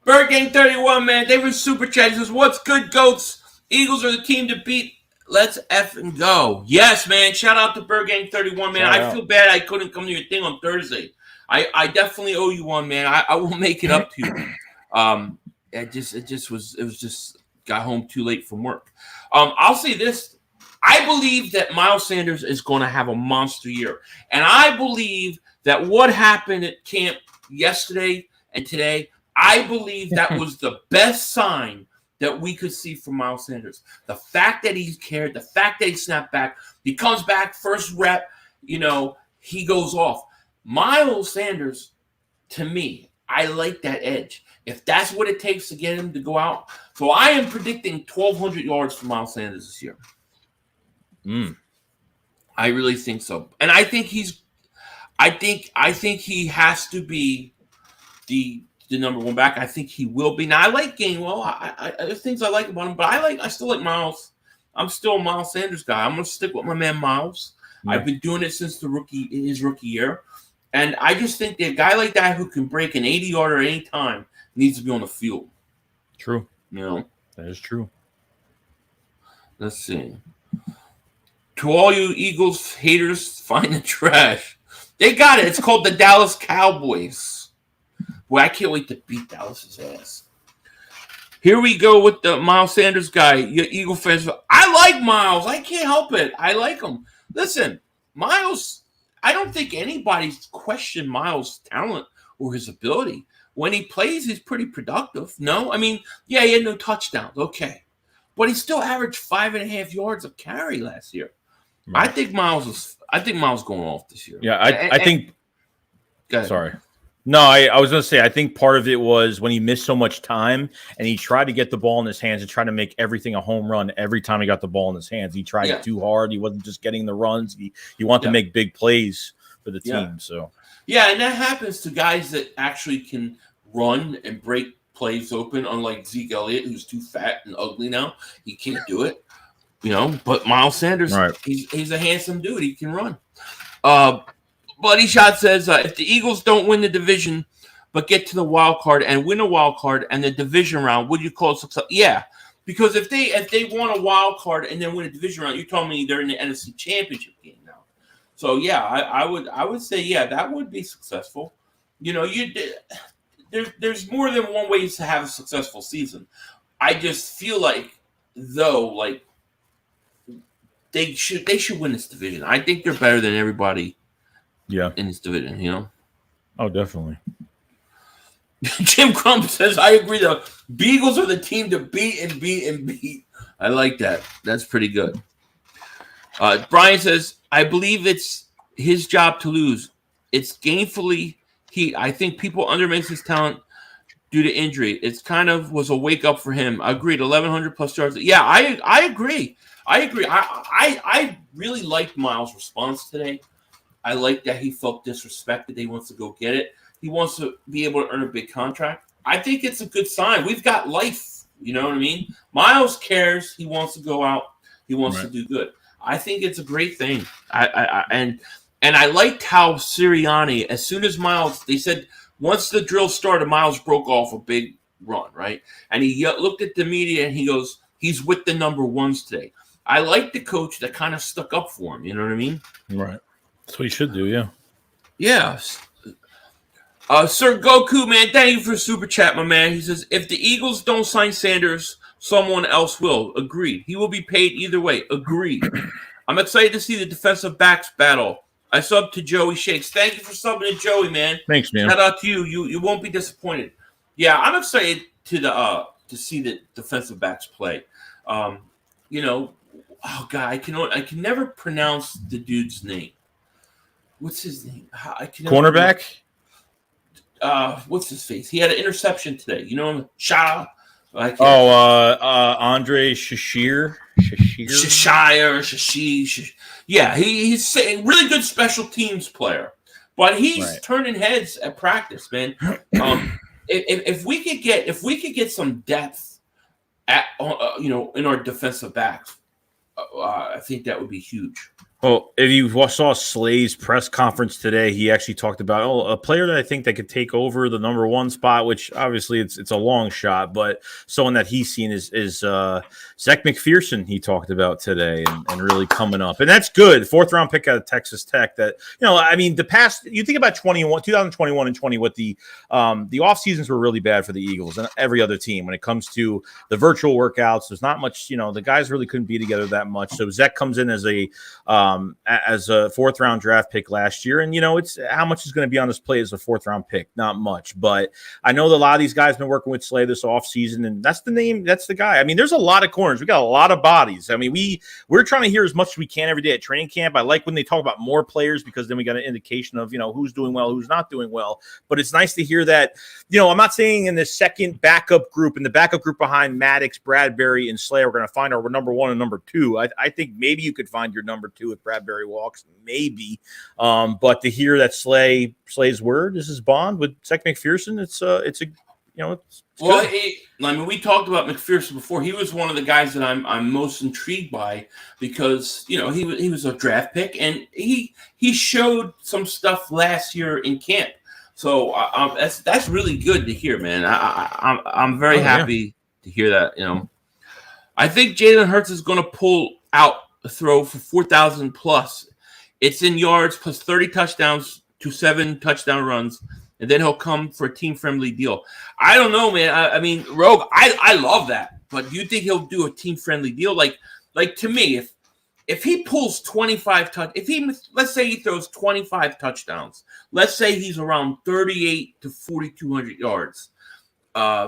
Bird Gang 31, man. They were super chat. He says, what's good, goats? Eagles are the team to beat. Let's effing go. Yes, man. Shout out to Bird Gang 31, man. I feel bad I couldn't come to your thing on Thursday. I definitely owe you one, man. I will make it up to you. It was just got home too late from work. I'll say this. I believe that Miles Sanders is going to have a monster year. And I believe that what happened at camp yesterday and today, I believe that was the best sign that we could see from Miles Sanders. The fact that he cared, the fact that he snapped back, he comes back, first rep, he goes off. Miles Sanders, to me, I like that edge. If that's what it takes to get him to go out. So I am predicting 1,200 yards for Miles Sanders this year. I really think so. And I think he has to be the number one back. I think he will be. Now I like Gainwell. There's things I like about him, but I still like Miles. I'm still a Miles Sanders guy. I'm gonna stick with my man Miles. Yeah. I've been doing it since his rookie year. And I just think that a guy like that who can break an 80-yarder at any time needs to be on the field. True. That is true. Let's see. To all you Eagles haters, find the trash. They got it. It's called the Dallas Cowboys. Boy, I can't wait to beat Dallas's ass. Here we go with the Miles Sanders guy. You Eagle fans. I like Miles. I can't help it. I like him. Listen, Miles, I don't think anybody's questioned Miles' talent or his ability. When he plays, he's pretty productive. No? I mean, yeah, he had no touchdowns. Okay. But he still averaged 5.5 yards of carry last year. Right. I think Miles going off this year. Yeah, I think. Sorry. No, I was going to say, I think part of it was when he missed so much time and he tried to get the ball in his hands and try to make everything a home run every time he got the ball in his hands. He tried it too hard. He wasn't just getting the runs. He wanted to make big plays for the team. So and that happens to guys that actually can run and break plays open, unlike Zeke Elliott, who's too fat and ugly now. He can't do it. But Miles Sanders, he's a handsome dude. He can run. Bloody Shot says, if the Eagles don't win the division but get to the wild card and win a wild card and the division round, would you call it success? Yeah, because if they won a wild card and then win a division round, you told me they're in the NFC Championship game now. So yeah, I would say that would be successful. There's more than one way to have a successful season. I just feel like they should win this division. I think they're better than everybody. In this division, Oh, definitely. Jim Crump says, I agree. The Beagles are the team to beat and beat and beat. I like that. That's pretty good. Brian says, I believe it's his job to lose. It's gainfully heat. I think people underestimate his talent due to injury. It's kind of was a wake up for him. I agreed. 1,100 plus yards. Yeah, I agree. I really liked Miles' response today. I like that he felt disrespected. He wants to go get it. He wants to be able to earn a big contract. I think it's a good sign. We've got life. You know what I mean? Miles cares. He wants to go out. He wants to do good. I think it's a great thing. And I liked how Sirianni, as soon as Miles, they said once the drill started, Miles broke off a big run, right? And he looked at the media and he goes, he's with the number ones today. I like the coach that kind of stuck up for him. You know what I mean? Right. That's what you should do, yeah. Yes. Sir Goku, man, thank you for super chat, my man. He says, if the Eagles don't sign Sanders, someone else will. Agreed. He will be paid either way. Agreed. I'm excited to see the defensive backs battle. I subbed to JoeyShakes. Thank you for subbing to Joey, man. Thanks, man. Shout out to you. You won't be disappointed. Yeah, I'm excited to see the defensive backs play. Oh God, I can never pronounce the dude's name. What's his name? Cornerback? What's his face? He had an interception today. You know him? Andre Shashir. Yeah, he's a really good special teams player. But he's turning heads at practice, man. If we could get some depth in our defensive backs, I think that would be huge. Well, if you saw Slay's press conference today, he actually talked about a player that I think that could take over the number 1 spot, which obviously it's a long shot, but someone that he's seen is Zach McPherson. He talked about today and really coming up, and that's good. 4th round pick out of Texas Tech. That I mean, the past you think about 2021 and 20, what the off seasons were really bad for the Eagles and every other team when it comes to the virtual workouts. There's not much. The guys really couldn't be together that much. So Zach comes in as a 4th round draft pick last year. And, it's how much is going to be on this plate as a 4th round pick? Not much. But I know that a lot of these guys have been working with Slay this offseason, and that's the name. That's the guy. I mean, there's a lot of corners. We got a lot of bodies. I mean, we're trying to hear as much as we can every day at training camp. I like when they talk about more players because then we got an indication of, who's doing well, who's not doing well. But it's nice to hear that, I'm not saying in the second backup group, in the backup group behind Maddox, Bradbury, and Slay, we're going to find our number 1 and number 2. I think maybe you could find your number 2 if Bradbury walks, maybe. But to hear that Slay's word, this is Bond with Zach McPherson. It's well, I mean, we talked about McPherson before. He was one of the guys that I'm most intrigued by because he was a draft pick and he showed some stuff last year in camp. So that's really good to hear, man. I'm very happy to hear that. I think Jalen Hurts is going to pull out a throw for 4,000 plus. It's in yards plus 30 touchdowns to 7 touchdown runs, and then he'll come for a team-friendly deal. I don't know, man. I mean, Rogue, I love that, but do you think he'll do a team-friendly deal? Like to me, if he pulls 25 let's say he throws 25 touchdowns, let's say he's around 38 to 4,200 yards,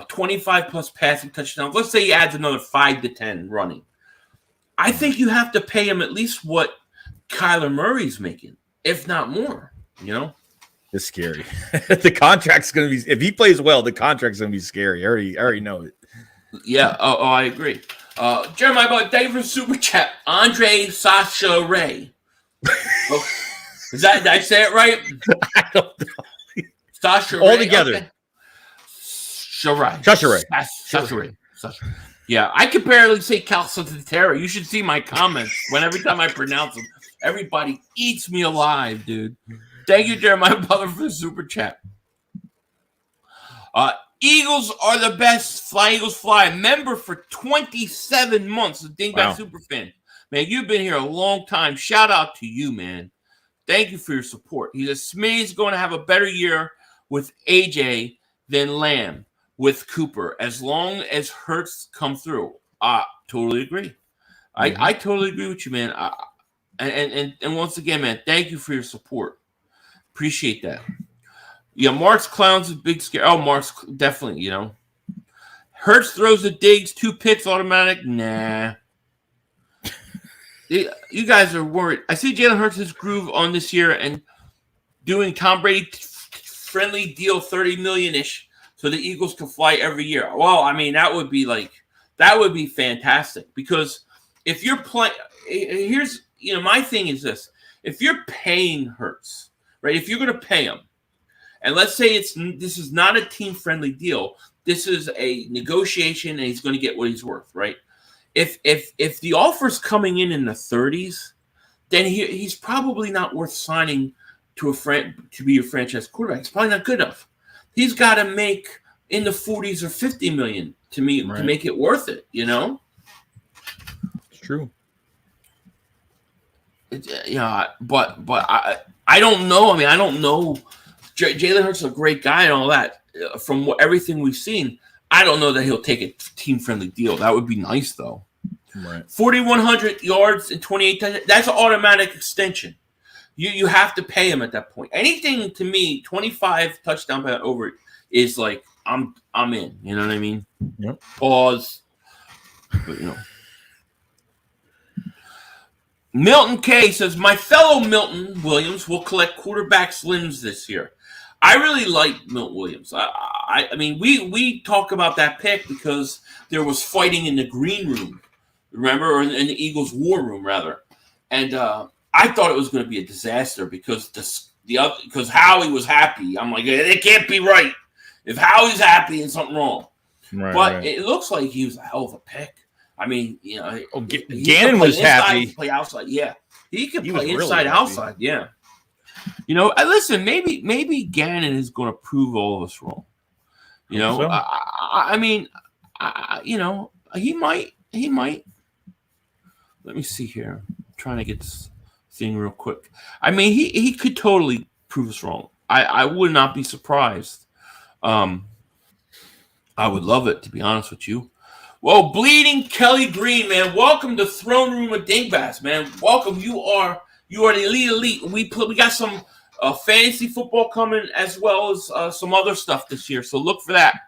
25 plus passing touchdowns. Let's say he adds another 5 to 10 running. I think you have to pay him at least what Kyler Murray's making, if not more. It's scary. The contract's going to be, if he plays well, the contract's going to be scary. I already know it. Yeah. Oh, I agree. Jeremiah, thank you for super chat. Andre Sasha Ray. Oh, did I say it right? I don't know. Sasha All Ray. together. Okay. Sasha Ray. Yeah, I can barely say Calcitera. You should see my comments every time I pronounce them. Everybody eats me alive, dude. Thank you, Jeremiah Butler, for the super chat. Eagles are the best. Fly Eagles Fly. Member for 27 months. The Dingbat super fan. Man, you've been here a long time. Shout out to you, man. Thank you for your support. He says Smitty's going to have a better year with AJ than Lamb with Cooper, as long as Hurts come through. Totally agree. I totally agree with you, man. And once again, man, thank you for your support. Appreciate that. Yeah, Mark's clowns is a big scare. Oh, Mark's definitely, Hurts throws the digs, 2 picks automatic. Nah. You guys are worried. I see Jalen Hurts' groove on this year and doing Tom Brady friendly deal, $30 million-ish, so the Eagles can fly every year. Well, I mean, that would be fantastic because if you're playing, here's, my thing is this: if you're paying Hurts, right? If you're going to pay him, and let's say this is not a team-friendly deal, this is a negotiation, and he's going to get what he's worth, right? If the offer's coming in the 30s, then he's probably not worth signing to be a franchise quarterback. It's probably not good enough. He's got to make in the 40s or 50 million to make it worth it. It's true. But I don't know. I mean, I don't know. Jalen Hurts is a great guy and all that. From everything we've seen, I don't know that he'll take a team-friendly deal. That would be nice, though. Right. 4,100 yards and 28 touchdowns. That's an automatic extension. You have to pay him at that point. Anything to me, 25 touchdown over is like I'm in. You know what I mean? Yep. Pause. But, Milton K says, my fellow Milton Williams will collect quarterbacks' limbs this year. I really like Milton Williams. I mean, we talk about that pick because there was fighting in the green room, remember, or in the Eagles' war room, rather. And I thought it was going to be a disaster because because Howie was happy. I'm like, it can't be right. If Howie's happy, and something wrong. But it looks like he was a hell of a pick. I mean, Gannon was happy. Play outside, yeah. He can He play was inside, really outside. Yeah. You know, listen, maybe Gannon is going to prove all of us wrong. You know, so. I mean, you know, he might. Let me see here. I'm trying to get this thing real quick. I mean, he could totally prove us wrong. I would not be surprised. I would love it, to be honest with you. Well, Bleeding Kelly Green, man, welcome to Throne Room of Dingbats, man. Welcome. You are the elite. We got some fantasy football coming, as well as some other stuff this year. So look for that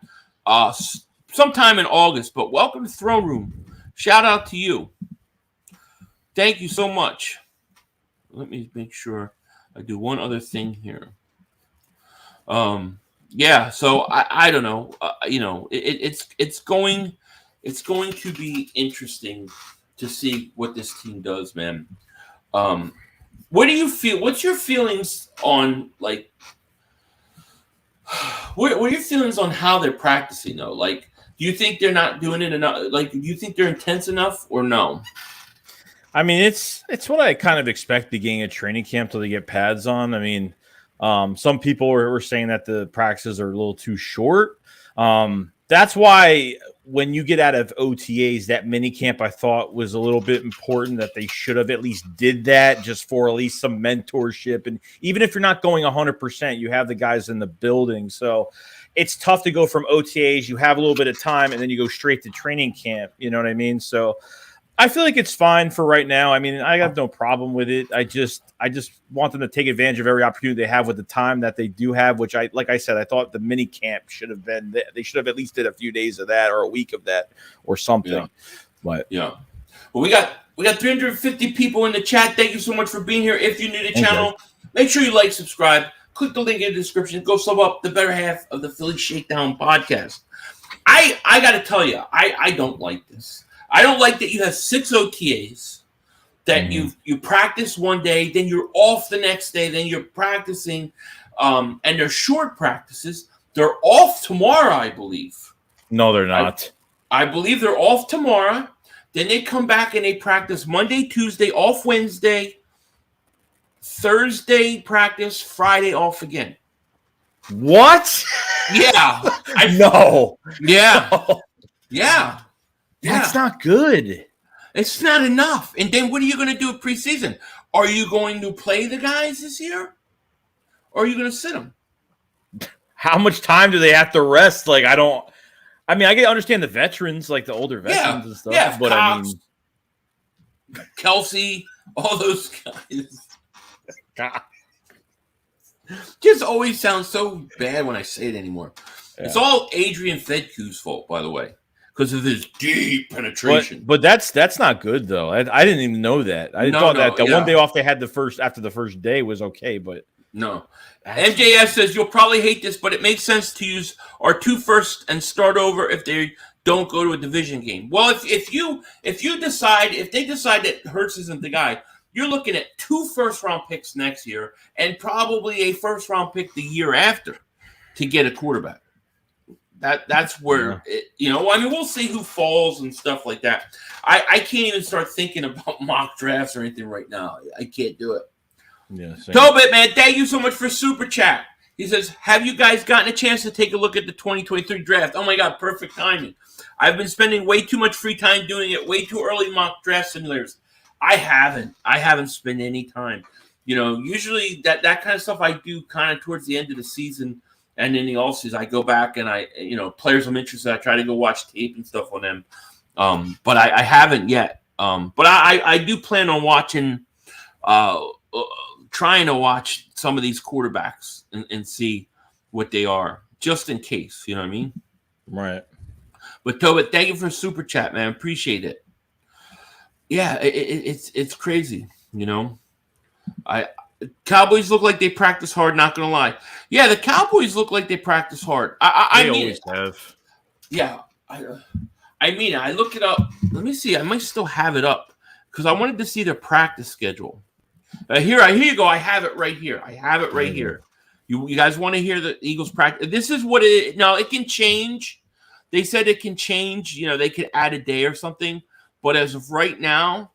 sometime in August. But welcome to Throne Room. Shout out to you. Thank you so much. Let me make sure I do one other thing here. Yeah. So I don't know. You know, it's going to be interesting to see what this team does, man. What do you feel? What's your feelings on like? What are your feelings on how they're practicing though? Like, do you think they're not doing it enough? Like, do you think they're intense enough or no? I mean, it's what I kind of expect beginning of training camp till they get pads on. I mean, some people were saying that the practices are a little too short. That's why when you get out of OTAs, that mini camp I thought was a little bit important, that they should have at least did that just for at least some mentorship. And even if you're not going 100%, you have the guys in the building. So it's tough to go from OTAs. You have a little bit of time and then you go straight to training camp. You know what I mean? So I feel like it's fine for right now. I mean, I have no problem with it. I just want them to take advantage of every opportunity they have with the time that they do have, which like I said, I thought the mini camp should have been, they should have at least did a few days of that or a week of that or something. Yeah. But yeah. Well, we got 350 people in the chat. Thank you so much for being here. If you're new to the channel, make sure you like, subscribe, click the link in the description, go sub up the better half of the Philly Shakedown podcast. I got to tell you, I don't like this. I don't like that you have 6 OTAs, that you practice one day, then you're off the next day, then you're practicing, and they're short practices. They're off tomorrow, I believe. No, they're not. I believe they're off tomorrow. Then they come back and they practice Monday, Tuesday, off Wednesday, Thursday practice, Friday off again. What? Yeah. No. Yeah. No. Yeah. That's not good. It's not enough. And then what are you going to do at preseason? Are you going to play the guys this year? Or are you going to sit them? How much time do they have to rest? Like, I can understand the veterans, like the older veterans and stuff. Yeah, but Cox, Kelsey, all those guys. God. Just always sounds so bad when I say it anymore. Yeah. It's all Adrian Fedku's fault, by the way. Because of his deep penetration. But that's not good though. I didn't even know that. I thought that the one day off they had after the first day was okay, but no. MJS says you'll probably hate this, but it makes sense to use our 2 firsts and start over if they don't go to a division game. Well, if they decide that Hurts isn't the guy, you're looking at 2 first-round picks next year and probably a first-round pick the year after to get a quarterback. That's where we'll see who falls and stuff like that. I can't even start thinking about mock drafts or anything right now. I can't do it. Yeah, Tobit, man, thank you so much for super chat. He says, have you guys gotten a chance to take a look at the 2023 draft? Oh my God, perfect timing. I've been spending way too much free time doing it, way too early mock draft simulators. I haven't spent any time. You know, usually that kind of stuff I do kind of towards the end of the season. And in the offseason, I go back and players I'm interested in, I try to go watch tape and stuff on them. But I haven't yet. But I do plan on watching, trying to watch some of these quarterbacks and see what they are, just in case. You know what I mean? Right. But Tobit, thank you for super chat, man. Appreciate it. Yeah, it's crazy. You know, Cowboys look like they practice hard, not going to lie. Yeah, the Cowboys look like they practice hard. I mean always have. Yeah. I mean, I looked it up. Let me see. I might still have it up because I wanted to see their practice schedule. Here you go. I have it right here. Here. You guys want to hear the Eagles practice? This is what it – now, it can change. They said it can change. You know, they could add a day or something. But as of right now,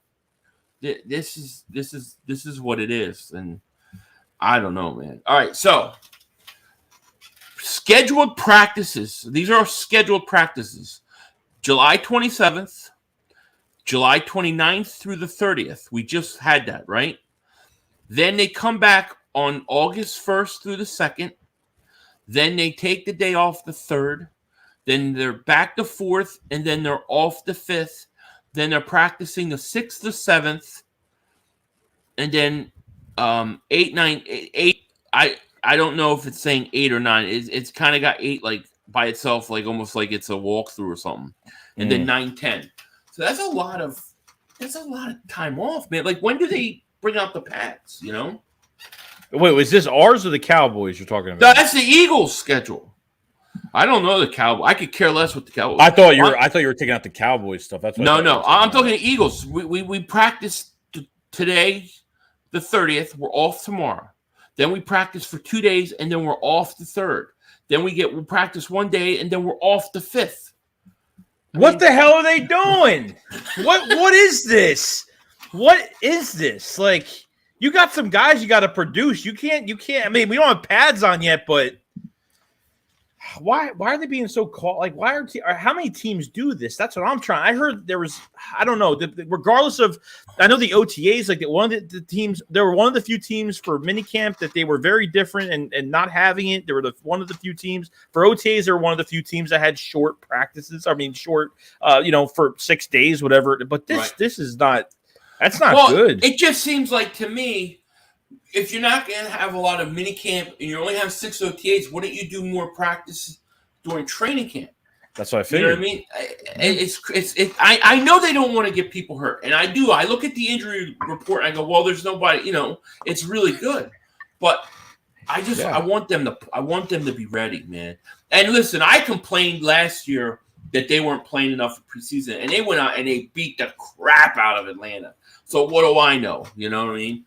this is what it is, and I don't know, man. All right, so scheduled practices. These are scheduled practices. July 27th, July 29th through the 30th. We just had that, right? Then they come back on August 1st through the 2nd. Then they take the day off the 3rd. Then they're back the 4th, and then they're off the 5th. Then they're practicing the 6th, the 7th, and then 8, 9, 8. I don't know if it's saying 8 or 9. It's kind of got 8 like by itself, like almost like it's a walkthrough or something. And then 9, 10. So that's a lot of time off, man. Like, when do they bring out the pads? You know. Wait, was this ours or the Cowboys you're talking about? No, that's the Eagles' schedule. I don't know the Cowboys. I could care less with the Cowboys. I thought you were taking out the Cowboys stuff. That's what no. I'm talking the Eagles. We practiced today, the 30th. We're off tomorrow. Then we practice for 2 days, and then we're off the 3rd. Then we practice 1 day, and then we're off the 5th. What the hell are they doing? What is this? What is this? Like, you got some guys you got to produce. You can't. I mean, we don't have pads on yet, but why are they being so called? Like, how many teams do this? That's what I'm trying. I heard there was, I don't know. Regardless of, I know the OTAs, like one of the teams, they were one of the few teams for minicamp that they were very different and not having it. They were one of the few teams for OTAs. They were one of the few teams that had short practices. I mean, short, for 6 days, whatever. But this is not. That's not good. It just seems like to me, if you're not going to have a lot of mini camp and you only have 6 OTAs, why don't you do more practice during training camp? That's what I figured. You know what I mean? I know they don't want to get people hurt, and I do. I look at the injury report and I go, well, there's nobody. It's really good, but I want them to be ready, man. And listen, I complained last year that they weren't playing enough for preseason, and they went out and they beat the crap out of Atlanta. So what do I know? You know what I mean?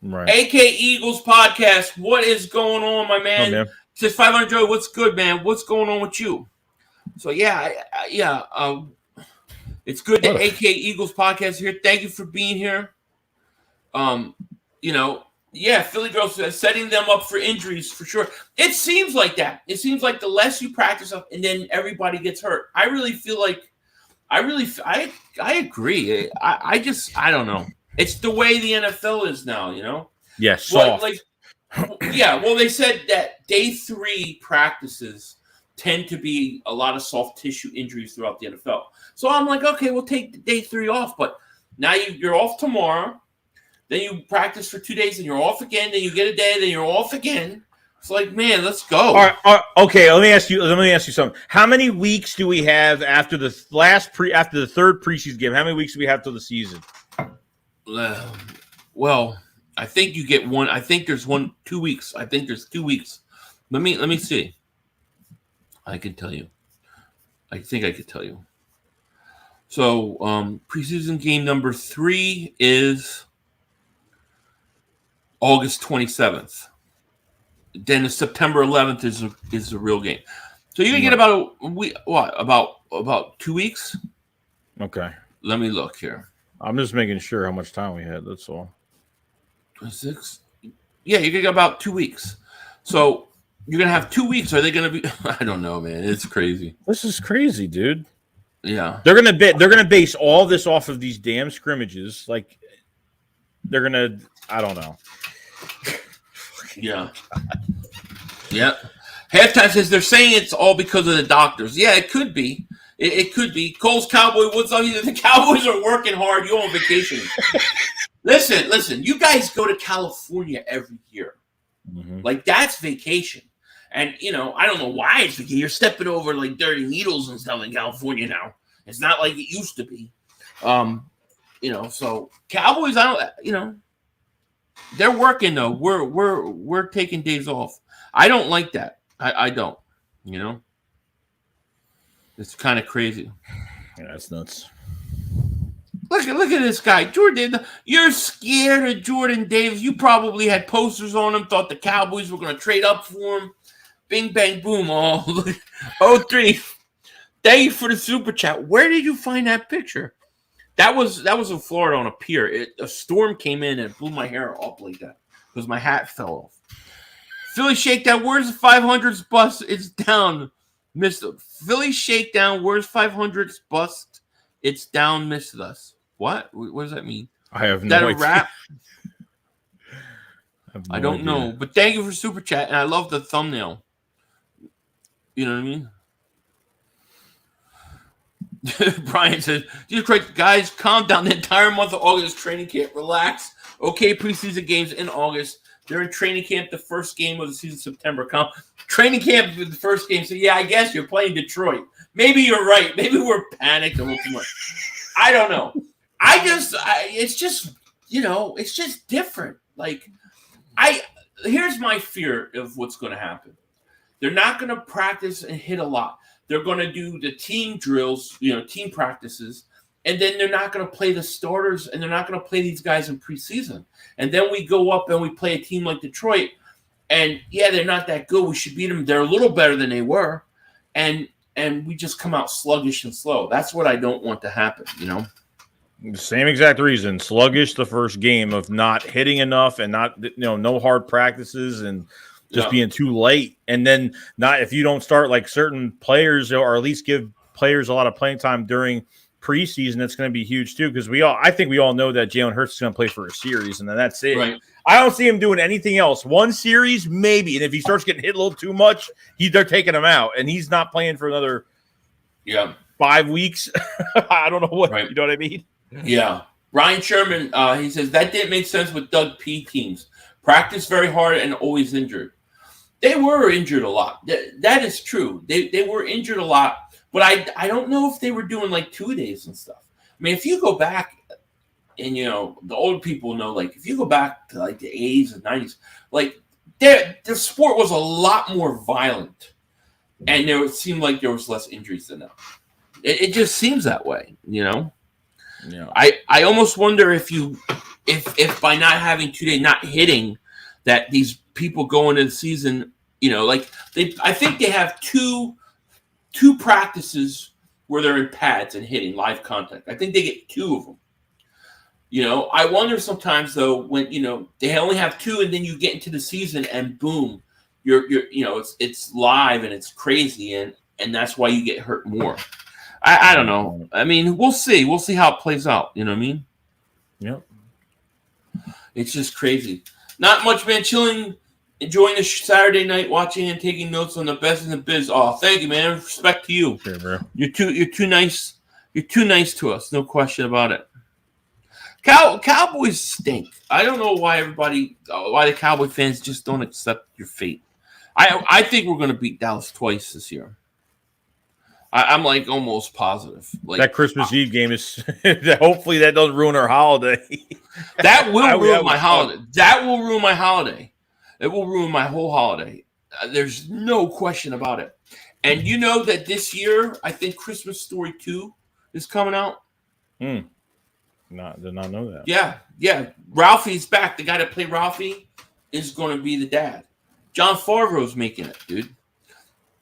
Right. AK Eagles podcast. What is going on, my man? Oh, man. Says 500 Joey. What's good, man? What's going on with you? So it's good that AK Eagles podcast is here. Thank you for being here. Philly girls setting them up for injuries for sure. It seems like that. It seems like the less you practice up, and then everybody gets hurt. I really feel like I agree. I don't know. It's the way the NFL is now, Yes. Soft. They said that day 3 practices tend to be a lot of soft tissue injuries throughout the NFL. So I'm like, okay, we'll take the day 3 off. But now you're off tomorrow. Then you practice for 2 days, and you're off again. Then you get a day, then you're off again. It's like, man, let's go. All right, okay, let me ask you something. How many weeks do we have after the after the 3rd preseason game? How many weeks do we have till the season? Well, I think you get one. I think there's 2 weeks. I think there's 2 weeks. Let me see. I can tell you. I think I could tell you. So, preseason game number 3 is August 27th. Then the September 11th is the real game. So you're gonna get about a week. What? About 2 weeks? Okay. Let me look here. I'm just making sure how much time we had. That's all. 6. Yeah, you're gonna get about 2 weeks. So you're gonna have 2 weeks. Are they gonna be? I don't know, man. It's crazy. This is crazy, dude. Yeah, they're gonna base all this off of these damn scrimmages. Like they're gonna. I don't know. Yeah. Yeah. Halftime says they're saying it's all because of the doctors. Yeah, it could be. It could be. Cole's Cowboy. What's up? The Cowboys are working hard. You're on vacation. Listen. You guys go to California every year. Mm-hmm. Like, that's vacation. And, I don't know why it's vacation. You're stepping over, like, dirty needles and stuff in California now. It's not like it used to be. So Cowboys, they're working, though. We're taking days off. I don't like that. I don't, It's kind of crazy. Yeah, that's nuts. Look at this guy, Jordan. You're scared of Jordan Davis. You probably had posters on him. Thought the Cowboys were going to trade up for him. Bing bang boom. Oh, 03. Thank you for the super chat. Where did you find that picture? That was in Florida on a pier. A storm came in and blew my hair up like that because my hat fell off. Philly Shakedown, where's the 500s bus? It's down. Missed it. Philly Shakedown, where's 500s bust? It's down, missed us. What? What does that mean? I have Is that no a idea. rap? I don't know. But thank you for Super Chat, and I love the thumbnail. You know what I mean? Brian says, guys, calm down. The entire month of August training camp. Relax. Okay, preseason games in August. They're in training camp. The first game of the season, September. Training camp with the first game. So, yeah, I guess you're playing Detroit. Maybe you're right. Maybe we're panicked a little too much. I don't know. It's just different. Like, here's my fear of what's going to happen. They're not going to practice and hit a lot. They're going to do the team drills, team practices, and then they're not going to play the starters, and they're not going to play these guys in preseason. And then we go up and we play a team like Detroit, and, yeah, they're not that good. We should beat them. They're a little better than they were, and we just come out sluggish and slow. That's what I don't want to happen, The same exact reason. Sluggish the first game of not hitting enough and not, no hard practices and just being too late. And then if you don't start like certain players or at least give players a lot of playing time during preseason, it's going to be huge too. Because I think we all know that Jalen Hurts is going to play for a series and then that's it. Right. I don't see him doing anything else. One series, maybe. And if he starts getting hit a little too much, they're taking him out and he's not playing for another 5 weeks. I don't know what, you know what I mean? Yeah. Ryan Sherman, he says, that didn't make sense with Doug P teams. Practice very hard and always injured. They were injured a lot. That is true. They were injured a lot, but I don't know if they were doing like 2 days and stuff. I mean, if you go back and, the old people know, like, if you go back to like the 80s and 90s, like the sport was a lot more violent and it seemed like there was less injuries than now. It just seems that way, Yeah. I almost wonder if by not having 2 days, not hitting, that these people go into the season, I think they have two practices where they're in pads and hitting live contact. I think they get 2 of them. I wonder sometimes though when they only have 2 and then you get into the season and boom, you're it's live and it's crazy and that's why you get hurt more. I don't know. I mean, we'll see. We'll see how it plays out. You know what I mean? Yep. It's just crazy. Not much, man. Chilling, enjoying the Saturday night, watching and taking notes on the best in the biz. Oh, thank you, man. Respect to you. Sure, bro. You're too nice. You're too nice to us. No question about it. Cowboys stink. I don't know why the Cowboy fans just don't accept your fate. I think we're going to beat Dallas twice this year. I'm like almost positive. Like that Christmas Eve game is. Hopefully, that doesn't ruin our holiday. That will ruin my holiday. That will ruin my holiday. It will ruin my whole holiday. There's no question about it. And you know that this year, I think Christmas Story 2 is coming out. Did not know that. Yeah. Ralphie's back. The guy that played Ralphie is going to be the dad. John Favreau's making it, dude.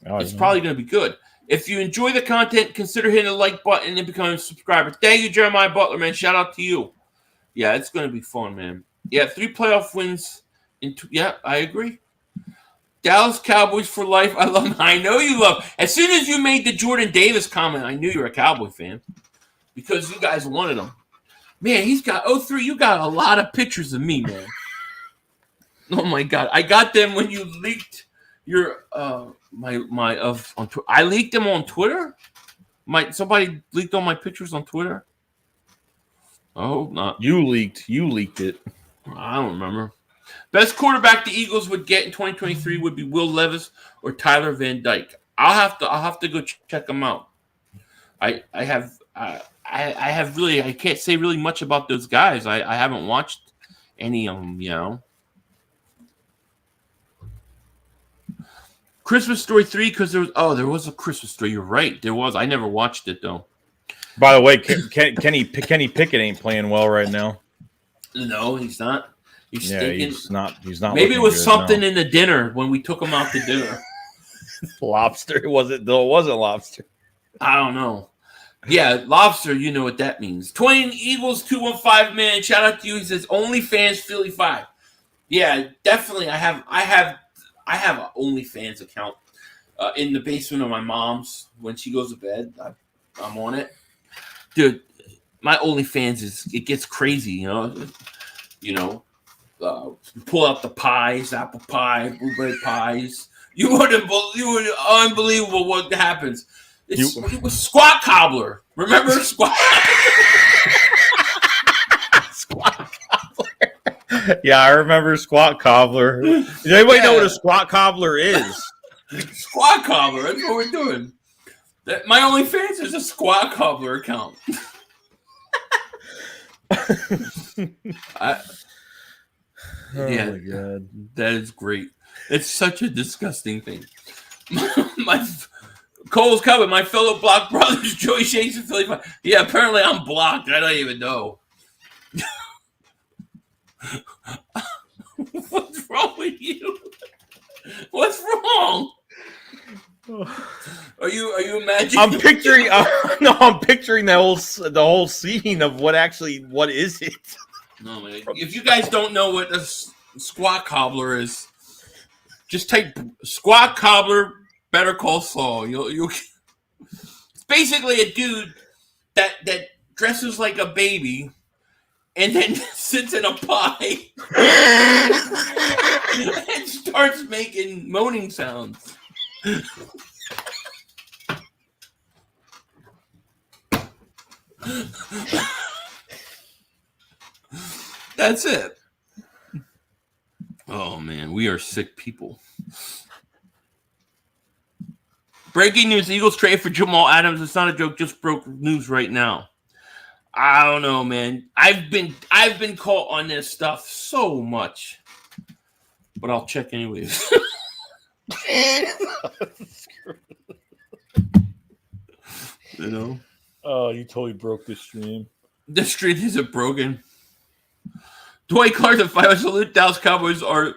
It's probably going to be good. If you enjoy the content, consider hitting the like button and becoming a subscriber. Thank you, Jeremiah Butler, man. Shout out to you. Yeah, it's going to be fun, man. Yeah, 3 playoff wins. I agree. Dallas Cowboys for life. I love. I know you love. As soon as you made the Jordan Davis comment, I knew you were a Cowboy fan because you guys wanted him. Man, he's got 03. You got a lot of pictures of me, man. Oh my God, I got them when you leaked your I leaked them on Twitter. Somebody leaked all my pictures on Twitter. I hope not. You leaked it. I don't remember. Best quarterback the Eagles would get in 2023 would be Will Levis or Tyler Van Dyke. I'll have to go check them out. I have really I can't say really much about those guys. I haven't watched any of them, Christmas Story 3 because there was a Christmas Story. You're right, there was. I never watched it though. By the way, Kenny Pickett ain't playing well right now. No, he's not. He's not. Maybe it was something in the dinner when we took him out to dinner. Lobster. It wasn't lobster. I don't know. Yeah, lobster, you know what that means. Twin Eagles 215, man. Shout out to you. He says OnlyFans Philly 5. Yeah, definitely. I have an OnlyFans account in the basement of my mom's. When she goes to bed, I'm on it. Dude, my OnlyFans it gets crazy, you know. Pull out the pies, apple pie, blueberry pies. You would unbelievable what happens. It was Squat Cobbler. Remember Squat? Squat Cobbler. Yeah, I remember Squat Cobbler. Does anybody know what a Squat Cobbler is? Squat Cobbler. That's what we're doing. My OnlyFans is a Squat Cobbler account. My God. That is great. It's such a disgusting thing. My Cole's coming. My fellow block brothers, JoeyShakes and Philly. Yeah, apparently I'm blocked. I don't even know. What's wrong with you? What's wrong? Are you imagining? I'm picturing. I'm picturing the whole scene of what is it? No, man. If you guys don't know what a Squat Cobbler is, just type Squat Cobbler Better Call Saul. You'll. It's basically a dude that dresses like a baby and then sits in a pie and starts making moaning sounds. That's it. Oh man, we are sick people. Breaking news: Eagles trade for Jamal Adams. It's not a joke. Just broke news right now. I don't know, man. I've been caught on this stuff so much, but I'll check anyways. You know. Oh, you totally broke the stream. The stream isn't broken. Dwight Clark, the 5 salute. Dallas Cowboys are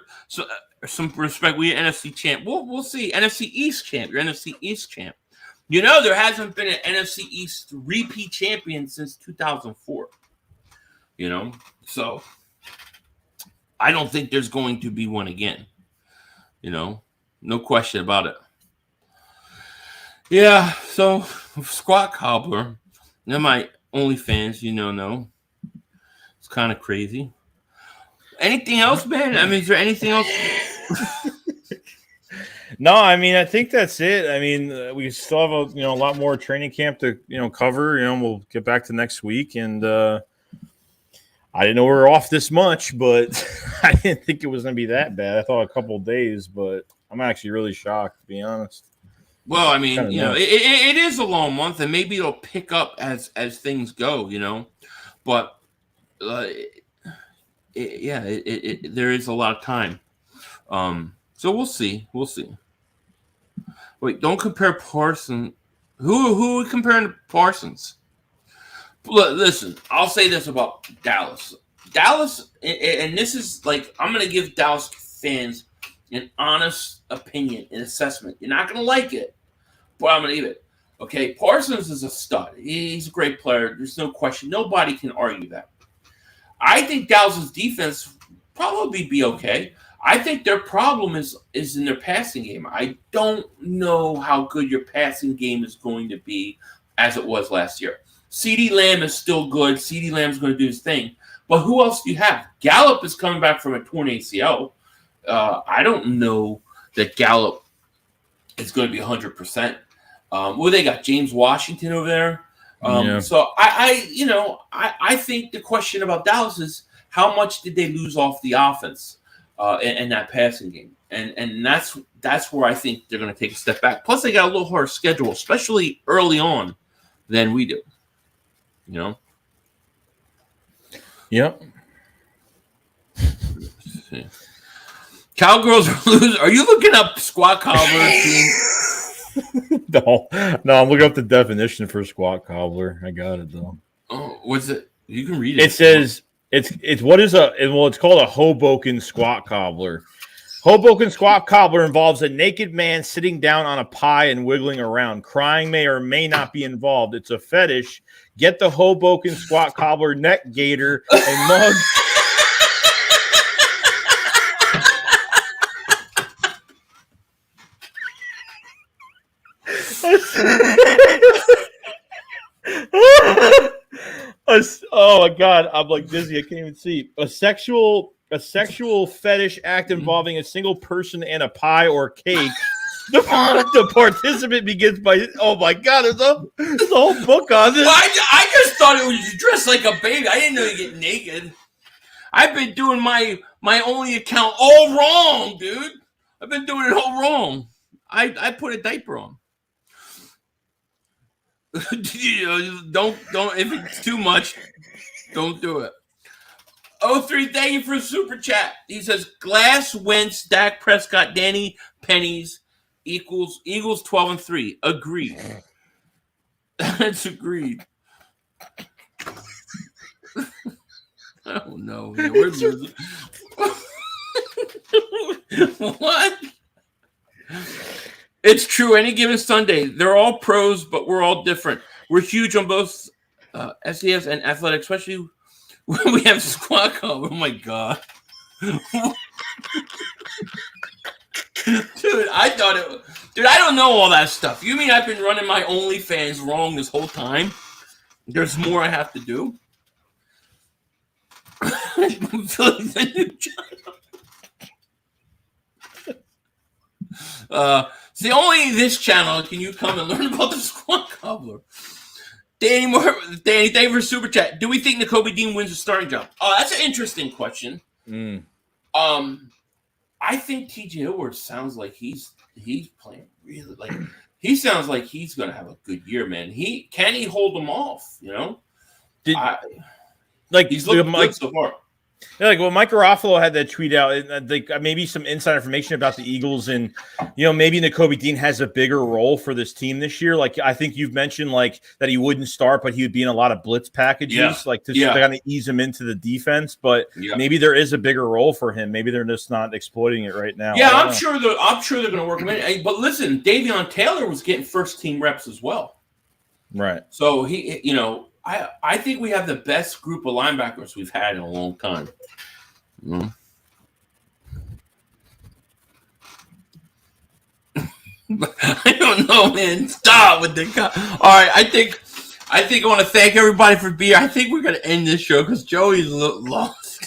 some respect. We NFC champ. We'll see. NFC East champ. Your NFC East champ. You know there hasn't been an NFC East repeat champion since 2004. You know, so I don't think there's going to be one again. You know, no question about it. Yeah. So Squat Cobbler. They're my OnlyFans. No. It's kind of crazy. Anything else, man? I mean, is there anything else? No, I mean, I think that's it. I mean, we still have a lot more training camp to cover. We'll get back to next week, and I didn't know we were off this much, but I didn't think it was going to be that bad. I thought a couple of days, but I'm actually really shocked, to be honest. Well, I mean, it is a long month, and maybe it'll pick up as things go, but there is a lot of time. So we'll see. Wait, don't compare Parsons. Who are we comparing to Parsons? Look, listen, I'll say this about Dallas. Dallas, and this is like, I'm going to give Dallas fans an honest opinion, an assessment. You're not going to like it, but I'm going to give it. Okay, Parsons is a stud. He's a great player. There's no question. Nobody can argue that. I think Dallas's defense probably be okay. I think their problem is in their passing game. I don't know how good your passing game is going to be as it was last year. CeeDee Lamb is still good. CeeDee Lamb's going to do his thing. But who else do you have? Gallup is coming back from a torn ACL. I don't know that Gallup is going to be 100%. They got James Washington over there. So I think the question about Dallas is how much did they lose off the offense in that passing game, and that's where I think they're going to take a step back. Plus, they got a little harder schedule, especially early on, than we do. Yep. Cowgirls are losing. Are you looking up Squat Cobbler? No, I'm looking up the definition for Squat Cobbler. I got it though. Oh, what's it? You can read it. It says it's called a Hoboken Squat Cobbler. Hoboken squat cobbler involves a naked man sitting down on a pie and wiggling around. Crying may or may not be involved. It's a fetish. Get the Hoboken squat cobbler neck gaiter and mug. Oh my God, I'm like dizzy. I can't even see. A sexual fetish act involving a single person and a pie or cake. The participant begins by, oh my God, there's a whole book on this. Well, I just thought it was you dressed like a baby. I didn't know you get naked. I've been doing my only account all wrong, dude. I've been doing it all wrong. I put a diaper on. Don't if it's too much, don't do it. 03, thank you for a super chat. He says Glass Wentz, Dak Prescott, Danny Pennies equals Eagles 12-3. Agreed. That's agreed. Oh no, man. We're losing. What? It's true. Any given Sunday, they're all pros, but we're all different. We're huge on both SES and athletic, especially when we have squat comp. Oh my God. Dude, I don't know all that stuff. You mean I've been running my OnlyFans wrong this whole time? There's more I have to do. See, only this channel can you come and learn about the squat cobbler. Danny, thank you for super chat. Do we think Nakobe Dean wins a starting job? Oh, that's an interesting question. I think TJ Edwards sounds like he's playing really like he sounds like he's gonna have a good year, man. Can he hold them off? You know, he's looking good so far. Yeah, like Mike Garofalo had that tweet out, and maybe some inside information about the Eagles, and maybe Nakobe Dean has a bigger role for this team this year. Like I think you've mentioned, like that he wouldn't start, but he would be in a lot of blitz packages, to kind of ease him into the defense. But maybe there is a bigger role for him. Maybe they're just not exploiting it right now. Yeah, I'm sure they're going to work him in. But listen, Davion Taylor was getting first team reps as well, right? So he, I think we have the best group of linebackers we've had in a long time. I don't know, man. Stop with the all right, I think I want to thank everybody for being here. I think we're going to end this show because Joey's lost.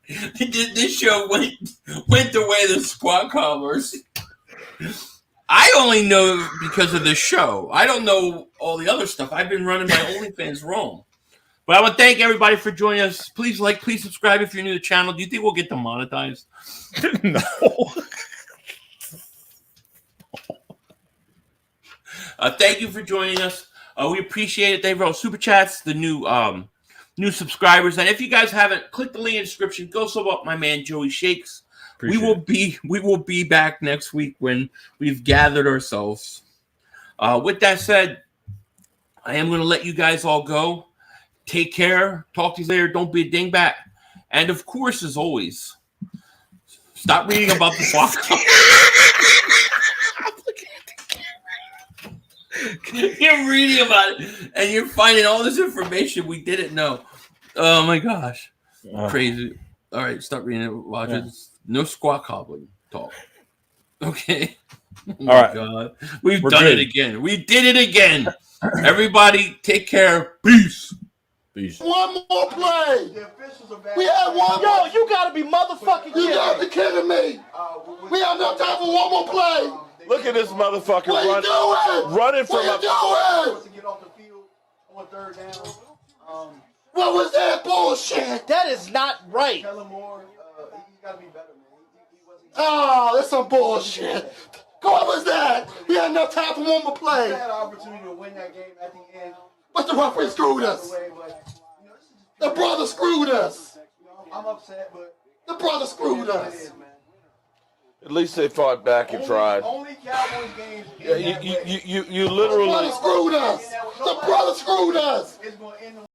This show went the way of the squat cobblers. I only know because of this show. I don't know all the other stuff. I've been running my OnlyFans wrong. But I want to thank everybody for joining us. Please please subscribe if you're new to the channel. Do you think we'll get demonetized? No. Thank you for joining us. We appreciate it. They've wrote super chats, the new subscribers. And if you guys haven't, click the link in the description. Go sub up my man Joey Shakes. We will be back next week when we've gathered ourselves. With that said, I am going to let you guys all go. Take care. Talk to you later. Don't be a dingbat. And of course, as always, stop reading about the block. You're reading about it, and you're finding all this information we didn't know. Oh my gosh, crazy! All right, stop reading it. Watch it. No squat cobbling talk. Okay. Oh my right. God, we're done good. It again. We did it again. Everybody, take care. Peace. Peace. One more play. We had one. Yo, you gotta be motherfucking kidding me. You gotta be kidding me. We have no time for one more play. Look at this motherfucker running from up. To get off the field on third down. What was that bullshit? That is not right. Tell him more. He's got to be better, man. Oh, that's some bullshit. What was that? We had enough time for one more play. We had an opportunity to win that game at the end. But the referee screwed us. The brother screwed us. I'm upset, but the brother screwed us. At least they fought back and tried. Only Cowboys games. Yeah, you literally. The brother screwed us. The brother screwed us.